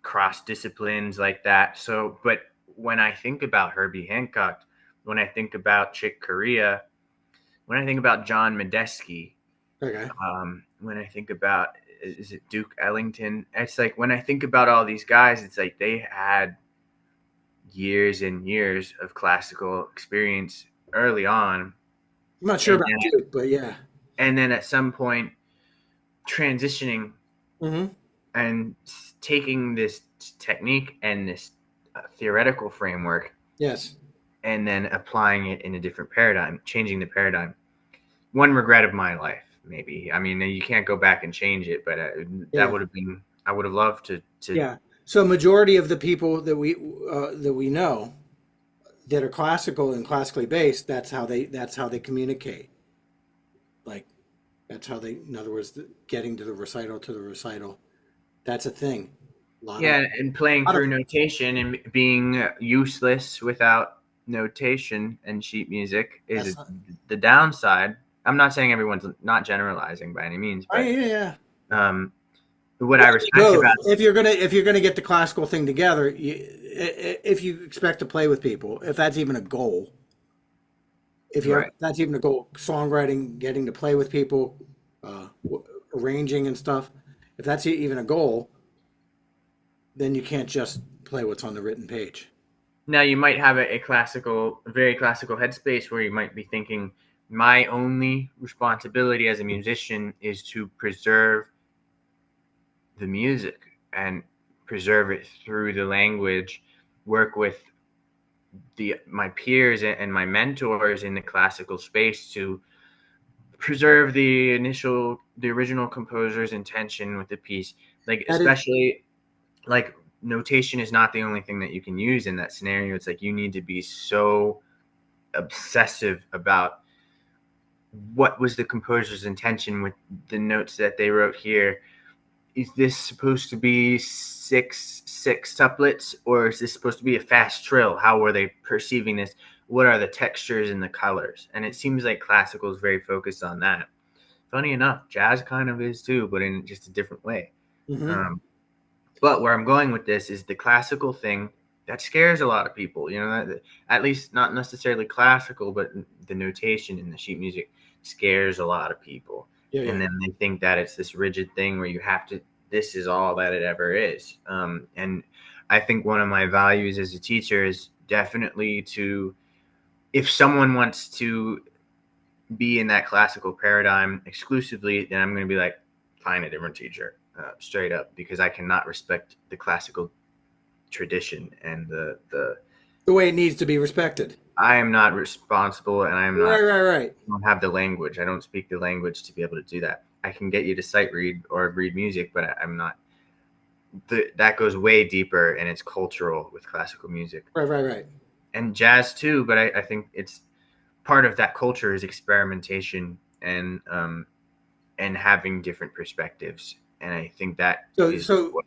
cross disciplines like that. So, but when I think about Herbie Hancock, when I think about Chick Corea, when I think about John Medeski, Okay. when I think about, is it Duke Ellington? It's like when I think about all these guys, it's like they had years and years of classical experience early on, I'm not sure and about Duke, but yeah. then at some point transitioning Hmm. and taking this technique and this theoretical framework, Yes. and then applying it in a different paradigm, changing the paradigm. One regret of my life, maybe. I mean, you can't go back and change it, but that Yeah. would have been. I would have loved to. Yeah. So majority of the people that we know that are classical and classically based, that's how they communicate. Like that's how they, in other words, getting to the recital. That's a thing. A lot of Yeah, and playing lot through of notation and being useless without notation and sheet music is that's not, the downside. I'm not saying everyone's not generalizing by any means, oh, but yeah, yeah. um, what You I have to do respect both. about If you're gonna get the classical thing together, if you expect to play with people, if that's even a goal, right that's even a goal, songwriting, getting to play with people, arranging and stuff. If that's even a goal, then you can't just play what's on the written page. now, you might have a classical, very classical headspace where you might be thinking, my only responsibility as a musician is to preserve the music and preserve it through the language, work with my peers and my mentors in the classical space to preserve the original composer's intention with the piece. Like, That is, especially like, notation is not the only thing that you can use in that scenario. It's like you need to be so obsessive about what was the composer's intention with the notes that they wrote here. Is this supposed to be six sextuplets, or is this supposed to be a fast trill? How were they perceiving this? What are the textures and the colors? And it seems like classical is very focused on that. Funny enough, jazz kind of is too, but in just a different way. mhm. Um, but where I'm going with this is the classical thing that scares a lot of people. At least not necessarily classical, but the notation in the sheet music scares a lot of people. Yeah, And yeah. then they think that it's this rigid thing where you have to, this is all that it ever is. And I think one of my values as a teacher is definitely to, if someone wants to be in that classical paradigm exclusively, then I'm going to be like, find a different teacher, straight up, because I cannot respect the classical tradition and the The way it needs to be respected. I am not responsible, and I am Right, not, right, right. I don't have the language. I don't speak the language to be able to do that. I can get you to sight read or read music, but I'm not. That goes way deeper, and it's cultural with classical music Right, right, right. and jazz too. But I think it's part of that culture is experimentation and having different perspectives. And I think that So, is so what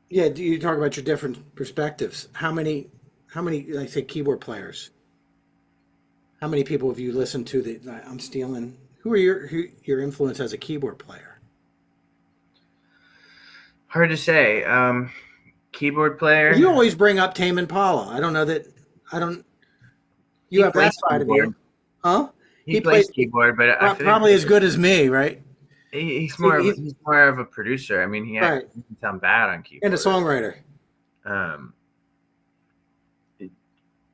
yeah. Do you talk about your different perspectives? How many, like say, keyboard players? How many people have you listened to that I'm stealing? Who your influence as a keyboard player? hard to say. Keyboard You player. always bring up Tame Impala. I don't know that. I don't. You He have that plays side of you, keyboard. huh? He He plays plays keyboard, but I think probably as good as me, right? He's he's more of a producer. I mean, right, he can sound bad on and a keyboard. songwriter. Um,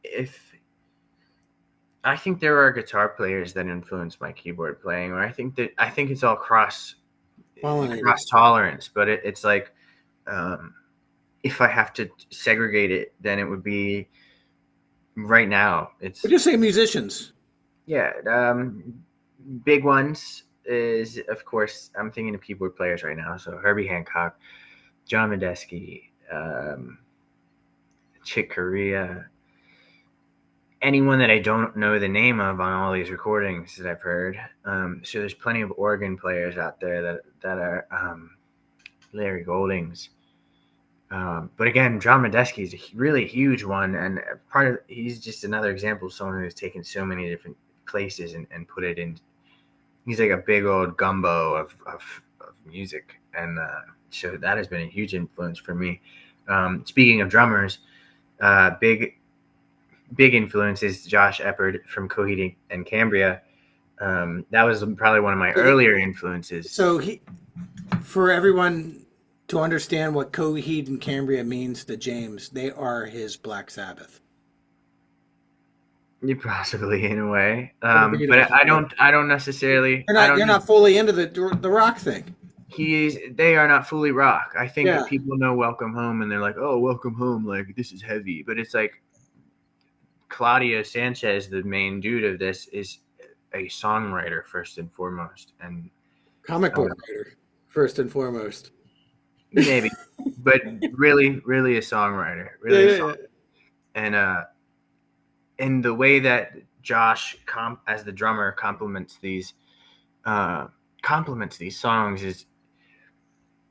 if I think there are guitar players that influence my keyboard playing, or I think it's all cross Pollinators. tolerance, but it's like, um, if I have to segregate it, then it would be right now. But It's just say musicians. yeah, big ones is, of course, I'm thinking of keyboard players right now. So Herbie Hancock, John Medeski, Chick Corea, anyone that I don't know the name of on all these recordings that I've heard. So there's plenty of organ players out there that are Larry Goldings. But again, John Medeski is a really huge one, and he's just another example of someone who's taken so many different places and put it in. He's like a big old gumbo of music, and so that has been a huge influence for me. Speaking of drummers, big influence is Josh Eppard from Coheed and Cambria. That was probably one of my earlier influences. So for everyone to understand what Coheed and Cambria means to James, they are his Black Sabbath. You possibly, in a way, Everybody but knows. I don't necessarily. You're I not don't you're know. not fully into the rock thing. They are not fully rock. I think Yeah. people know Welcome Home and they're like, oh, Welcome Home, like this is heavy, but it's like Claudio Sanchez, the main dude of this, is a songwriter first and foremost, and Comic book um, writer, first and foremost. maybe, but really, really a songwriter, Yeah, really a yeah, song. yeah. And and the way that Josh as the drummer complements these songs is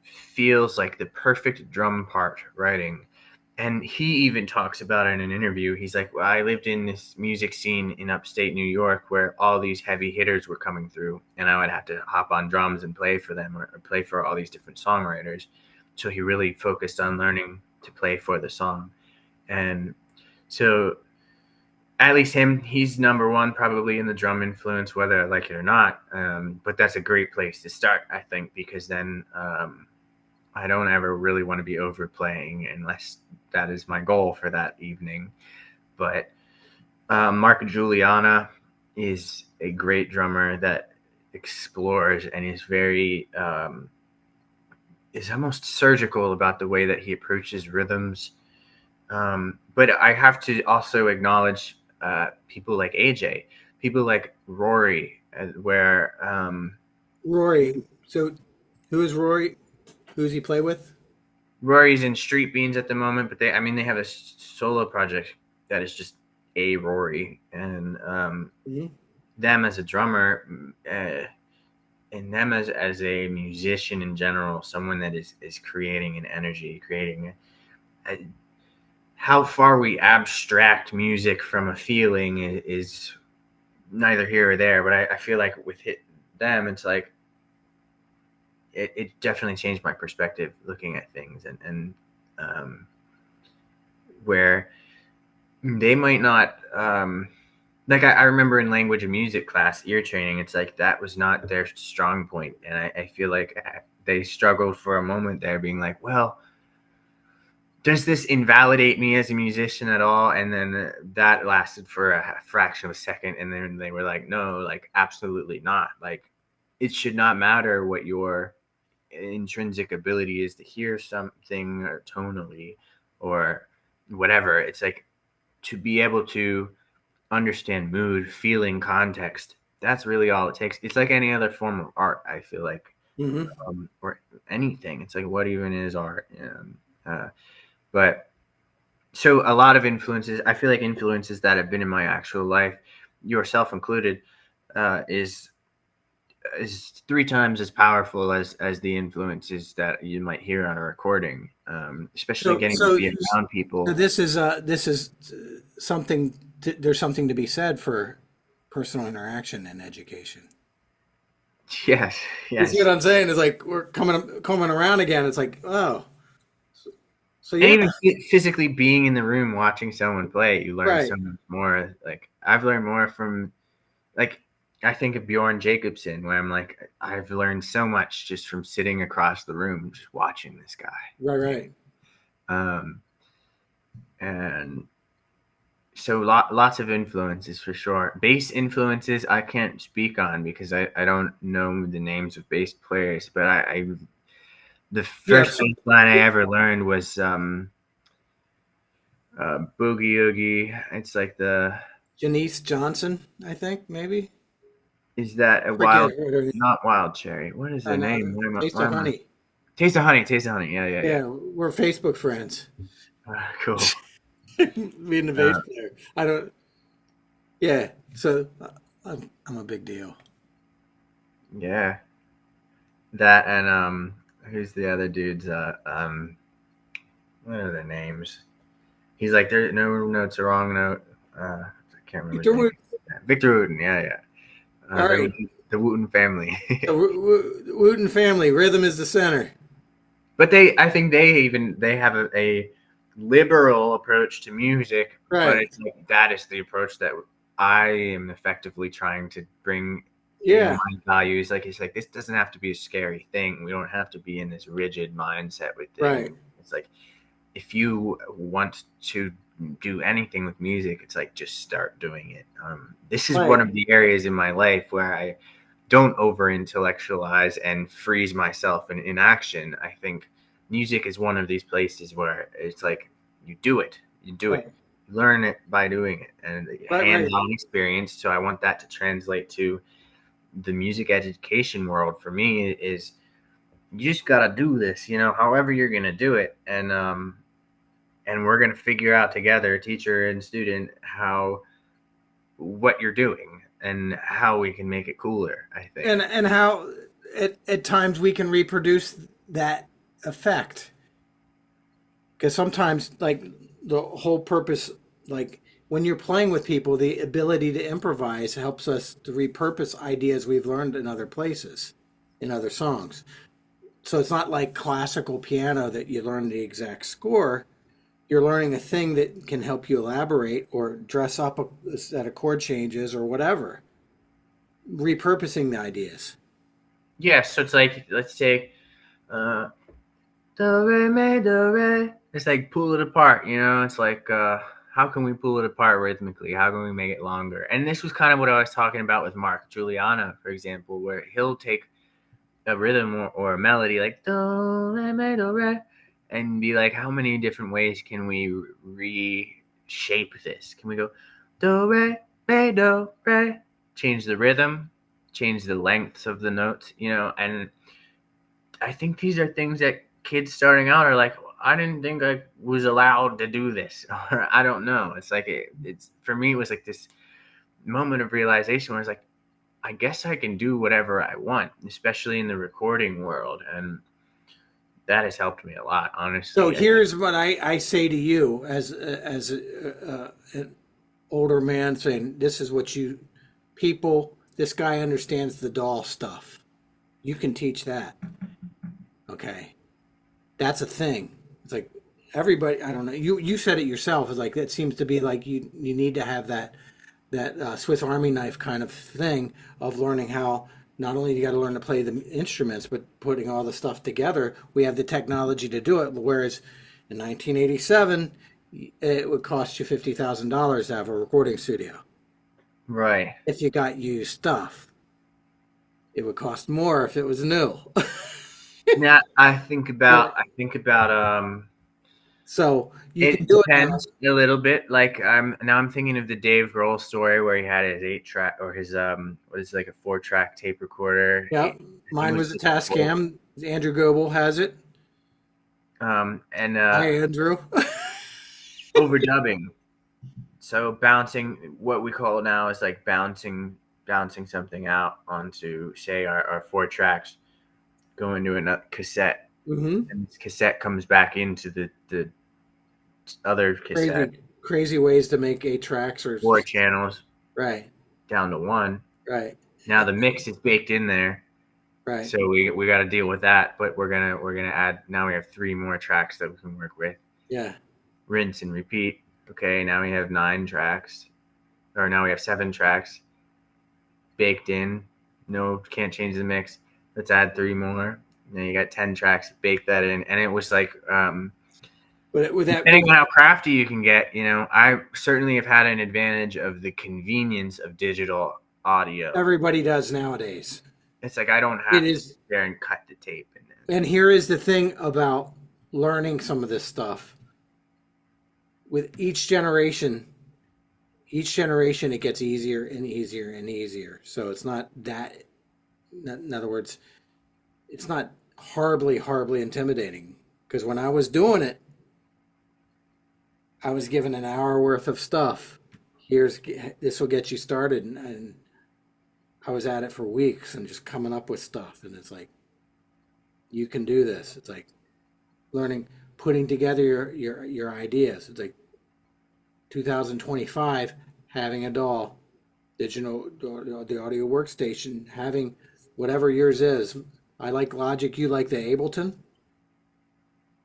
feels like the perfect drum part writing. And he even talks about it in an interview. He's like, well, I lived in this music scene in upstate New York where all these heavy hitters were coming through, and I would have to hop on drums and play for them or play for all these different songwriters. So he really focused on learning to play for the song. And so at least he's number one probably in the drum influence, whether I like it or not. But that's a great place to start, I think, because then I don't ever really want to be overplaying unless that is my goal for that evening. But Mark Juliana is a great drummer that explores and is very is almost surgical about the way that he approaches rhythms. But I have to also acknowledge people like AJ, people like Rory, where Rory. So, who is Rory? Who does he play with? Rory's in Street Beans at the moment, but they have a solo project that is just a Rory, and them as a drummer, and them as a musician in general, someone that is creating an energy, creating how far we abstract music from a feeling is neither here or there. But I feel like with them, it's like it definitely changed my perspective looking at things, and where they might not like I remember in language and music class ear training, it's like that was not their strong point, and I feel like they struggled for a moment there, being like, well, does this invalidate me as a musician at all? And then that lasted for a fraction of a second, and then they were like, no, like absolutely not. Like it should not matter what your intrinsic ability is to hear something or tonally or whatever. It's like to be able to understand mood, feeling, context. That's really all it takes. It's like any other form of art, I feel like, or anything. It's like, what even is art? But so a lot of influences, I feel like influences that have been in my actual life, yourself included, is 3 times as powerful as the influences that you might hear on a recording, especially So, getting to so, be around so people. this is something. There's something to be said for personal interaction and education. Yes, You see what yes. I'm saying? It's like we're coming around again. It's like, oh, so And yeah, even physically being in the room watching someone play, you learn so right. much more. Like I've learned more from, like, I think of Bjorn Jacobson, where I'm like, I've learned so much just from sitting across the room, just watching this Right, guy. right. Um, and so lots of influences for sure. Bass influences I can't speak on because I don't know the names of bass players, but I the Yeah. first So, bass line I ever learned was Boogie Oogie. It's like the Janice Johnson, I think maybe. is that a Forget wild, her name. not Wild Cherry? What is the No, name? Taste Why of am I? Honey. Taste of Honey. Taste of Honey. Yeah, yeah, yeah. Yeah, we're Facebook friends. Cool. Me and the bass Uh, player. I don't. Yeah. So I'm a big deal. yeah, that and who's the other dudes? What are their names? He's like, there no note's a wrong note. I can't remember his Victor name. Wood. Victor Wooten. Yeah, yeah. All right. The Wooten family. So Wooten family. Rhythm is the center. But I think they have a liberal approach to music, but Right. it's like that is the approach that I am effectively trying to bring in Yeah. my values. Like it's like this doesn't have to be a scary thing. We don't have to be in this rigid mindset with things. Right. It's like if you want to do anything with music, it's like just start doing it. This is one Right. of the areas in my life where I don't over intellectualize and freeze myself in action. I think music is one of these places where it's like you do it, Right. you learn it by doing it, and Right. Right. hands-on experience. So I want that to translate to the music education world. For me, is you just gotta do this, however you're gonna do it, and we're gonna figure out together, teacher and student, how what you're doing and how we can make it cooler, I think. And how at times we can reproduce that effect, because sometimes like the whole purpose, like when you're playing with people, the ability to improvise helps us to repurpose ideas we've learned in other places, in other songs. So it's not like classical piano that you learn the exact score. You're learning a thing that can help you elaborate or dress up a set of chord changes or whatever, repurposing the ideas. Yeah, so it's like, let's take uh, do re mi do re. It's like pull it apart, you know. It's like how can we pull it apart rhythmically? How can we make it longer? And this was kind of what I was talking about with Mark Juliana, for example, where he'll take a rhythm or a melody like do re mi do re, and be like, how many different ways can we reshape this? Can we go do re mi do re? Change the rhythm, change the lengths of the notes, you know, and I think these are things that kids starting out are like, I didn't think I was allowed to do this, or I don't know. It's like it's for me. It was like this moment of realization where it's like, I guess I can do whatever I want, especially in the recording world, and that has helped me a lot, So honestly. I think. here's what I say to you an older man saying, this is what you people, this guy understands the doll stuff. You can teach that. Okay. That's a thing. It's like everybody, I don't know. You said it yourself. It's like that seems to be like you need to have that Swiss Army knife kind of thing of learning how not only you got to learn to play the instruments, but putting all the stuff together. We have the technology to do it. Whereas in 1987, it would cost you $50,000 to have a recording studio. Right If you got used stuff, it would cost more if it was new. now, I think about. So you can It do it now. depends a little bit. Like I'm thinking of the Dave Grohl story where he had his 8-track or his what is it, like a 4-track tape recorder. Yeah, And he mine was was a Tascam. Andrew Goebel has it. and Hi, Andrew. overdubbing. So bouncing what we call now is like bouncing something out onto say our 4 tracks, go into a cassette, hmm and this cassette comes back into the other cassette, Crazy ways to make 8 tracks or 4 channels right, down to one. right, Now the mix is baked in there. right. So we got to deal with that, but we're gonna add. Now we have 3 more tracks that we can work with. Yeah. Rinse and repeat. Okay, now we have 9 tracks, or now we have 7 tracks baked in. No, can't change the mix. Let's add 3 more. Then you got 10 tracks. Bake that in, and it was like, But with that, depending on how crafty you can get, you know, I certainly have had an advantage of the convenience of digital audio. everybody does nowadays. It's like I don't It have to sit is, there and cut the tape in there. and here is the thing about learning some of this stuff. With each generation, it gets easier and easier and easier. So it's not that, in other words, it's not horribly intimidating. Because when I was doing it, I was given an hour worth of stuff. Here's this will get you started, and I was at it for weeks and just coming up with stuff. And it's like you can do this. It's like learning, putting together your ideas. It's like 2025, having a doll, digital the audio workstation, having whatever yours is. I like Logic. You like the Ableton,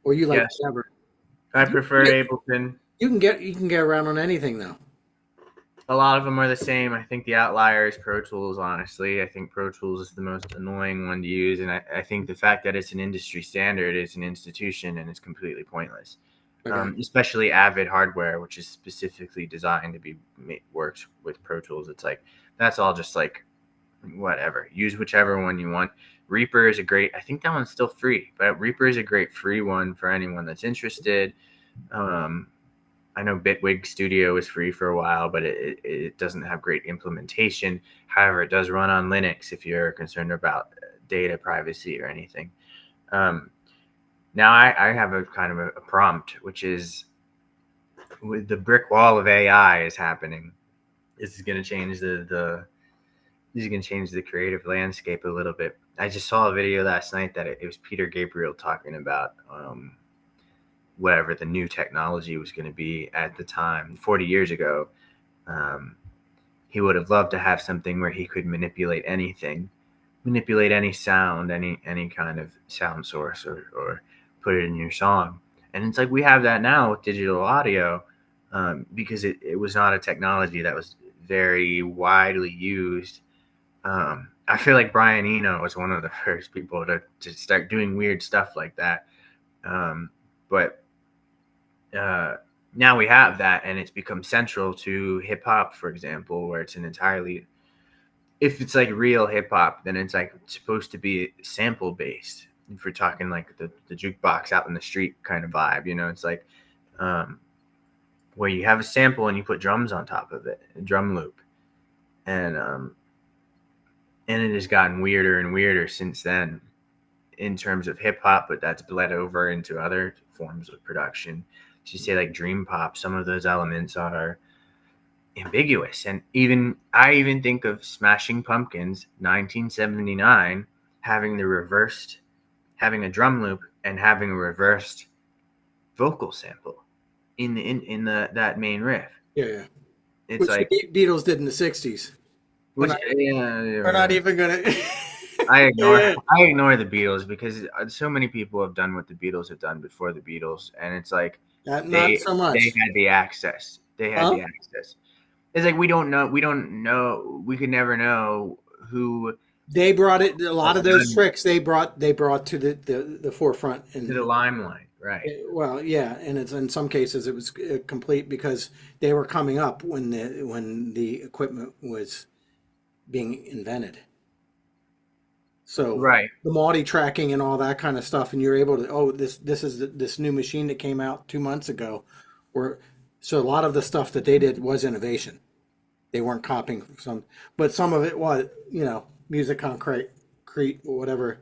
or you like Yes, whatever. I You prefer Ableton. you can get around on anything though. A lot of them are the same. I think the outlier is Pro Tools, honestly. I think Pro Tools is the most annoying one to use. And I think the fact that it's an industry standard is an institution and it's completely pointless. Okay. Especially Avid hardware, which is specifically designed to be works with Pro Tools. It's like, that's all just like, whatever. Use whichever one you want. Reaper is a great, I think that one's still free, but Reaper is a great free one for anyone that's interested. Um, I know Bitwig Studio is free for a while, but it doesn't have great implementation. However, it does run on Linux if you're concerned about data privacy or anything. Um, now I have a kind of a prompt, which is with the brick wall of AI is happening. this is going to change the this is going to change the creative landscape a little bit. I just saw a video last night that it was Peter Gabriel talking about whatever the new technology was going to be at the time, 40 years ago. Um, he would have loved to have something where he could manipulate anything, manipulate any sound, any kind of sound source, or put it in your song. And it's like we have that now with digital audio, because it was not a technology that was very widely used. I feel like Brian Eno was one of the first people to start doing weird stuff like that. But now we have that, and it's become central to hip hop, for example, where it's an entirely, if it's like real hip hop, then it's like it's supposed to be sample based. If we're talking like the jukebox out in the street kind of vibe, it's like where you have a sample and you put drums on top of it, a drum loop, and it has gotten weirder and weirder since then in terms of hip hop, but that's bled over into other forms of production. So you say like dream pop, some of those elements are ambiguous. And I even think of Smashing Pumpkins 1979 having a drum loop and having a reversed vocal sample in that main riff. Yeah. It's which like the Beatles did in the 60s. We're not even going to. I ignore the Beatles because so many people have done what the Beatles have done before the Beatles, and it's like Not so much. They had the access. The access. It's like we don't know. We could never know who they brought it. A lot of those tricks they brought to the forefront and to the limelight, right? Well, yeah, and it's in some cases it was complete because they were coming up when the equipment was being invented. So right, the multi-tracking and all that kind of stuff, and you're able to this is this new machine that came out 2 months ago, so a lot of the stuff that they did was innovation. They weren't copying but some of it was music concrete or whatever.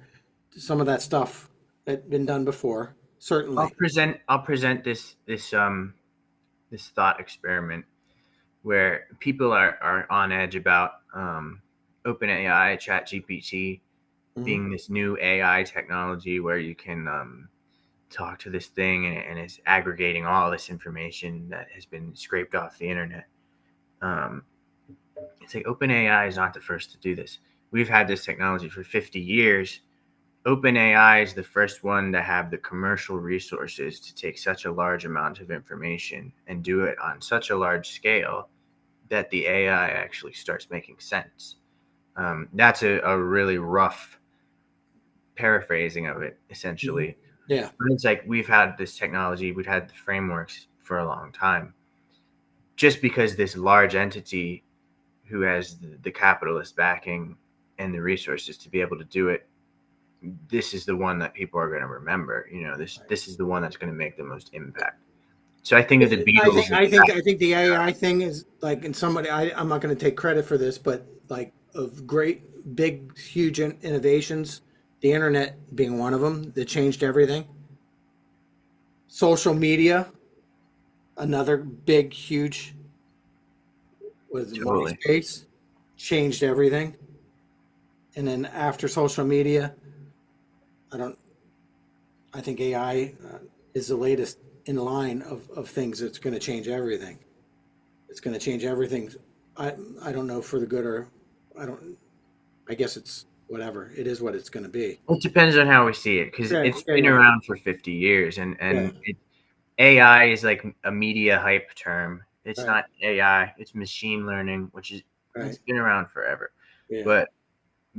Some of that stuff had been done before. Certainly, I'll present this thought experiment where people are on edge about OpenAI, ChatGPT being this new AI technology where you can talk to this thing and it's aggregating all this information that has been scraped off the internet. It's like OpenAI is not the first to do this. We've had this technology for 50 years. OpenAI is the first one to have the commercial resources to take such a large amount of information and do it on such a large scale that the AI actually starts making sense. That's a really rough paraphrasing of it, essentially. Yeah. But it's like we've had this technology, we've had the frameworks for a long time. Just because this large entity who has the capitalist backing and the resources to be able to do it, this is the one that people are going to remember. This is the one that's going to make the most impact. So I think of the Beatles. I think the AI thing is like, and somebody, I'm not going to take credit for this, but like of great, big, huge innovations, the internet being one of them that changed everything. Social media, another big, huge, MySpace, changed everything. And then after social media, I think AI is the latest in line of things that's going to change everything. It's going to change everything. I don't know for the good or I guess it's whatever. It is what it's going to be. It depends on how we see it because it's been around for 50 years and AI is like a media hype term. It's not AI. It's machine learning, which is it's been around forever. Yeah. But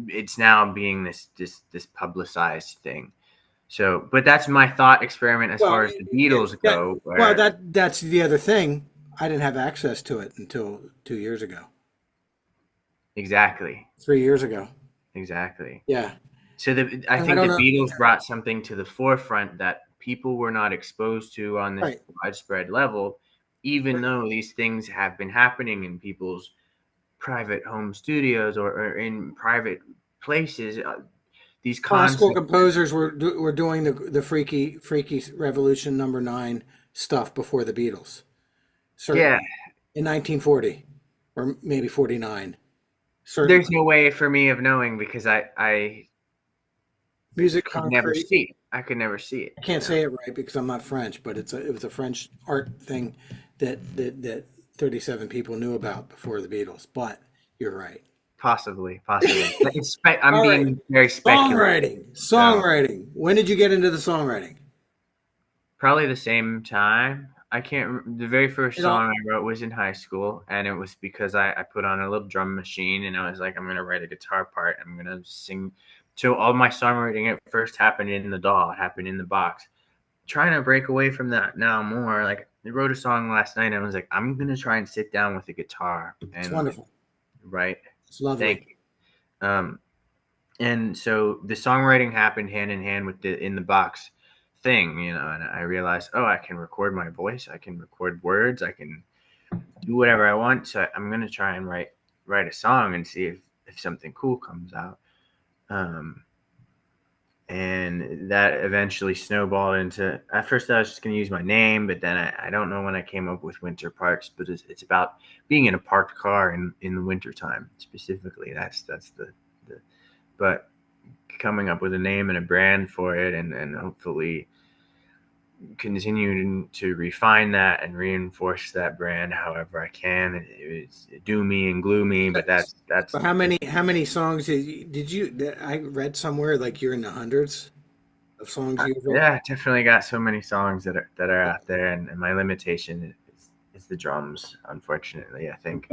it's now being this publicized thing. So, but that's my thought experiment as far as the Beatles go. That's the other thing. I didn't have access to it until 2 years ago. Exactly. 3 years ago. Exactly. Yeah. So I think the Beatles brought something to the forefront that people were not exposed to on this widespread level, even though these things have been happening in people's private home studios or in private places. These classical composers were doing the freaky Revolution #9 stuff before the Beatles. Certainly. Yeah. In 1940. or maybe 49. Certain There's no way for me of knowing because I music could never concrete. see it. I could never see it, I you can't know. say it right because I'm not French, but it was a French art thing that 37 people knew about before the Beatles. But you're right. Possibly. But I'm All right. being very speculative. Songwriting. So Songwriting. When did you get into the songwriting? probably the same time. I can't. The very first It all song I wrote was in high school, and it was because I put on a little drum machine, and I was like, I'm gonna write a guitar part. I'm gonna sing. So all my songwriting at first happened in the DAW. It happened in the box. Trying to break away from that now more. Like I wrote a song last night, and I was like, I'm gonna try and sit down with a guitar it's and wonderful. write. It's lovely. Thank you. And so the songwriting happened hand in hand with the in the box thing, you know, and I realized, oh, I can record my voice, I can record words, I can do whatever I want. So I'm gonna try and write a song and see if something cool comes out. Um, and that eventually snowballed into, at first I was just going to use my name, but then I don't know when I came up with Winter Parks, but it's about being in a parked car in the wintertime specifically. That's the but coming up with a name and a brand for it, and hopefully continuing to refine that and reinforce that brand however I can. It's doomy and gloomy, but that's So how many songs I read somewhere like you're in the hundreds of songs you've written? yeah, definitely got so many songs that are out there, and my limitation is the drums. Unfortunately, I think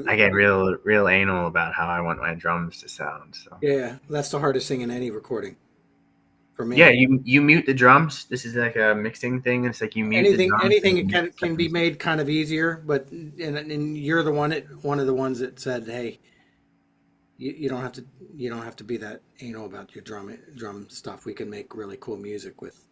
I get real anal about how I want my drums to sound. So Yeah, that's the hardest thing in any recording for yeah, me. you mute the drums. This is like a mixing thing. It's like you mute the drums and Anything it makes can be made kind of easier, but and you're one of the ones that said, "Hey, you don't have to be that anal about your drum stuff. We can make really cool music with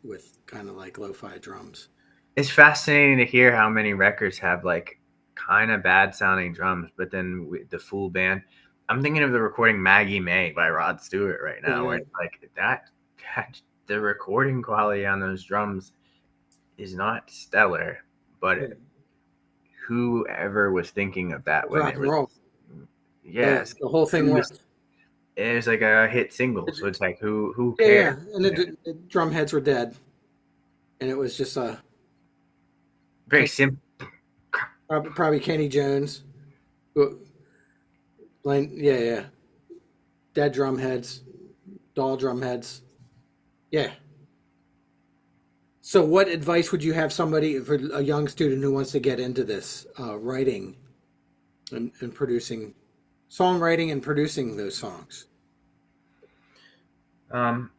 kind of like lo-fi drums." It's fascinating to hear how many records have like kind of bad sounding drums, but then with the full band. I'm thinking of the recording Maggie May by Rod Stewart right now, where Yeah, it's like that the recording quality on those drums is not stellar, yeah. but whoever was thinking of that when Rock it and was, roll. Yeah, yes, the whole thing who was, worked. it was like a hit single, so it's like who Yeah, cares? yeah, and the drum heads were dead, and it was just Very simple. probably Kenny Jones. Yeah, yeah, dead drum heads, doll drum heads. Yeah. So, what advice would you have somebody for a young student who wants to get into this writing and producing, songwriting and producing those songs? Um,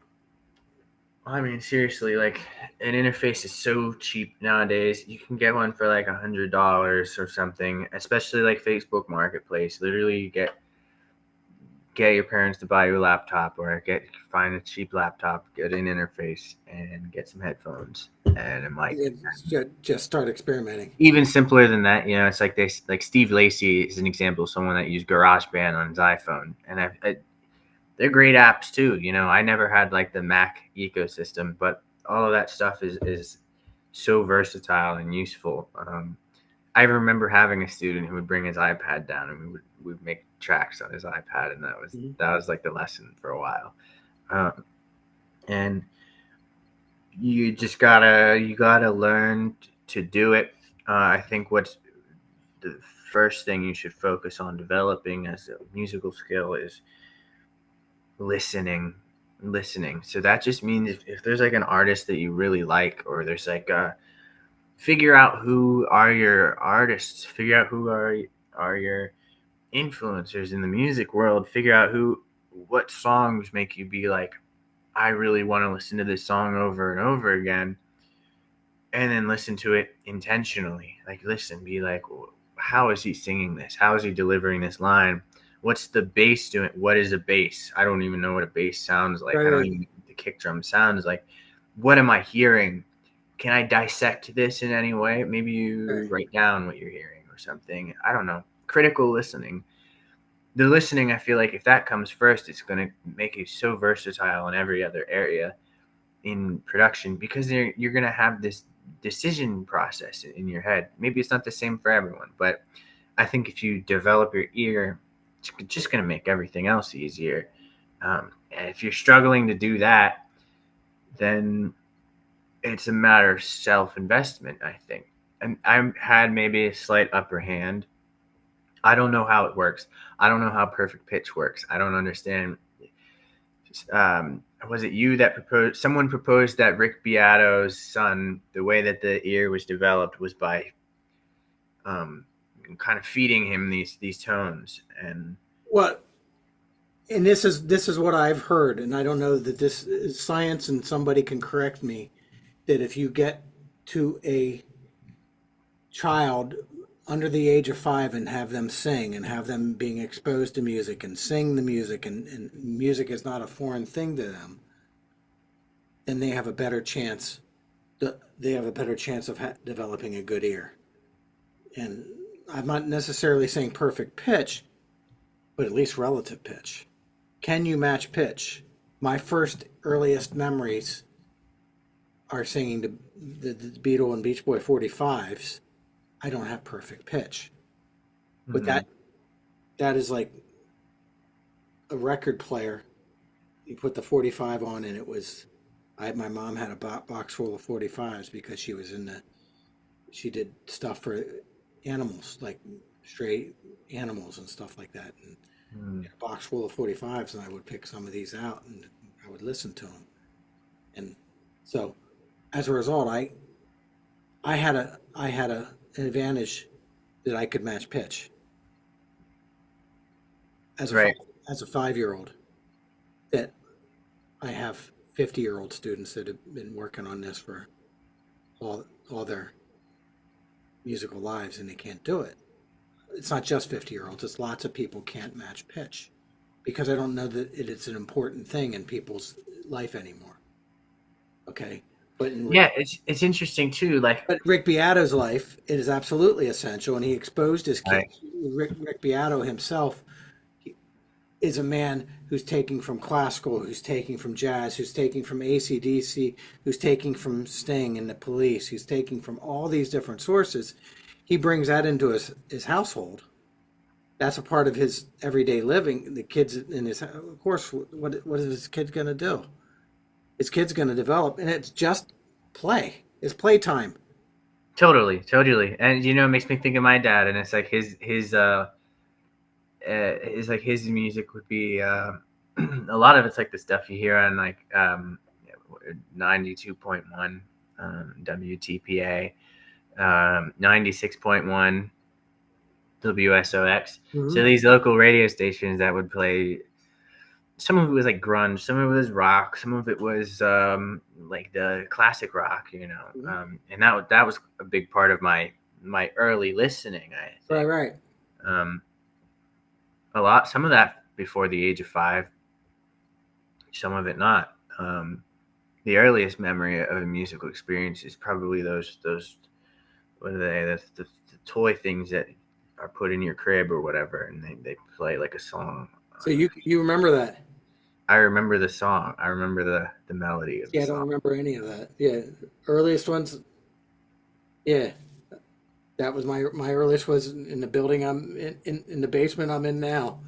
I mean, seriously, like an interface is so cheap nowadays. You can get one for like $100 or something, especially like Facebook Marketplace. Literally, you get your parents to buy you a laptop, or find a cheap laptop, get an interface, and get some headphones. And I'm like, Just start experimenting. even simpler than that, you know, it's like like Steve Lacy is an example of someone that used GarageBand on his iPhone, and they're great apps too. You know, I never had like the Mac ecosystem, but all of that stuff is so versatile and useful. I remember having a student who would bring his iPad down, and we would make tracks on his iPad, and Mhm. that was like the lesson for a while. Um, and you gotta learn to do it. I think what's the first thing you should focus on developing as a musical skill is listening. So that just means if there's like an artist that you really like, or there's like figure out who are your artists, figure out who are your influencers in the music world, figure out what songs make you be like, I really want to listen to this song over and over again, and then listen to it intentionally. Like listen, be like, how is he singing this? How is he delivering this line? What's the bass doing? What is a bass? I don't even know what a bass sounds like. I don't Right, even know what the kick drum sounds like. What am I hearing? Can I dissect this in any way? Maybe you right. write down what you're hearing or something. I don't know. Critical listening. The listening, I feel like if that comes first, it's going to make you so versatile in every other area in production, because you're going to have this decision process in your head. Maybe it's not the same for everyone, but I think if you develop your ear, it's just going to make everything else easier. And if you're struggling to do that, then it's a matter of self-investment, I think. And I had maybe a slight upper hand. I don't know how it works. I don't know how perfect pitch works. I don't understand. Was it you that proposed? Someone proposed that Rick Beato's son, the way that the ear was developed was by um, kind of feeding him these tones. And What? And this is what I've heard, and I don't know that this is science, and somebody can correct me. That if you get to a child under the age of 5 and have them sing and have them being exposed to music and sing the music, and music is not a foreign thing to them, then they have a better chance. They have a better chance of developing a good ear. And I'm not necessarily saying perfect pitch, but at least relative pitch. Can you match pitch? My first earliest memories are singing the Beatle and Beach Boy 45s. I don't have perfect pitch, but that is like a record player. You put the 45 on, and it was. My mom had a box full of 45s because she did stuff for animals, like stray animals and stuff like that, and a box full of 45s, and I would pick some of these out and I would listen to them, and so as a result, I had an advantage that I could match pitch as right. As a 5-year-old. That I have 50-year-old students that have been working on this for all their musical lives, and they can't do it. It's not just 50-year-olds; it's lots of people can't match pitch because I don't know that it's an important thing in people's life anymore. Okay, but Yeah, it's interesting too. Like, but Rick Beato's life, it is absolutely essential, and he exposed his right. kids. Rick Beato himself is a man who's taking from classical, who's taking from jazz, who's taking from AC/DC, who's taking from Sting and the Police, who's taking from all these different sources. He brings that into his household. That's a part of his everyday living. The kids in his, of course, what is his kid going to do? His kid's going to develop, and it's just play. It's playtime. Totally, totally. And it makes me think of my dad, and it's like his music would be a lot of it's like the stuff you hear on like 92.1 WTPA, 96.1 WSOX. So these local radio stations that would play, some of it was like grunge, some of it was rock, some of it was like the classic rock, and that was a big part of my early listening, I think. Right. Some of that before the age of 5, some of it not. The earliest memory of a musical experience is probably those what are they? The toy things that are put in your crib or whatever, and they play like a song. So you remember that? I remember the song. I remember the melody of the I song. don't remember any of that. Yeah, earliest ones. Yeah, that was my earliest was in the building I'm in the basement I'm in now.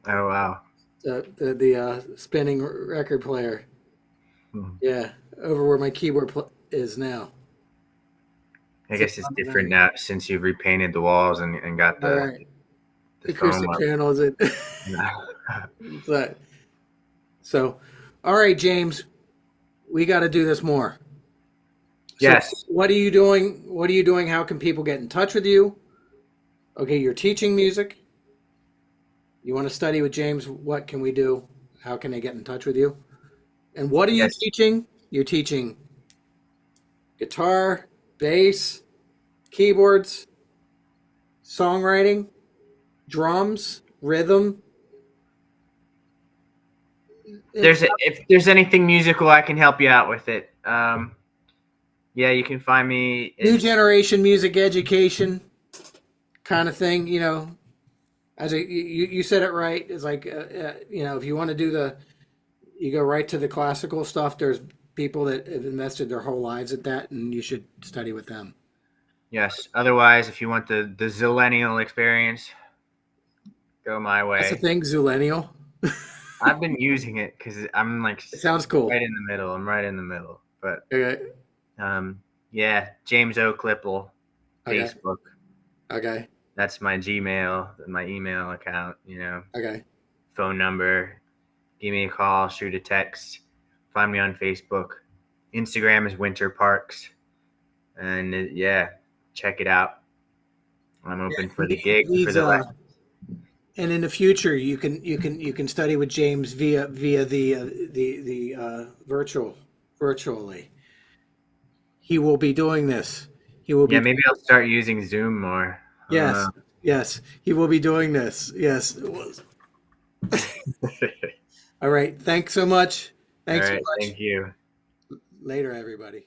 Oh wow! The spinning record player. Yeah, over where my keyboard is now. I guess it's different now since you've repainted the walls and got the acoustic foam panels. So, all right, James, we got to do this more. So yes. What are you doing? What are you doing? How can people get in touch with you? Okay, you're teaching music. You want to study with James? What can we do? How can they get in touch with you? And what are you teaching? You're teaching guitar, bass, keyboards, songwriting, drums, rhythm. If there's anything musical, I can help you out with it. Yeah, you can find me. New generation music education kind of thing, as you said it right. It's like, if you want to do you go right to the classical stuff. There's people that have invested their whole lives at that, and you should study with them. Yes. Otherwise, if you want the zillennial experience, go my That's the way. thing, Zillennial. I've been using it because I'm like It sounds cool. right in the middle. I'm right in the middle. But Okay. yeah, James O. Klippel, Okay. Facebook. Okay. That's my Gmail, my email account. Okay. Phone number. Give me a call, shoot a text. Find me on Facebook. Instagram is Winter Parks, and yeah, check it out. I'm open for the gigs, for These the lessons. and in the future you can study with James via the virtually. He will be doing this. He will Yeah, be maybe I'll start using Zoom more. I don't yes, know. yes, he will be doing this. Yes. All right. Thanks so much. All Thanks so right, much. thank you. Later, everybody.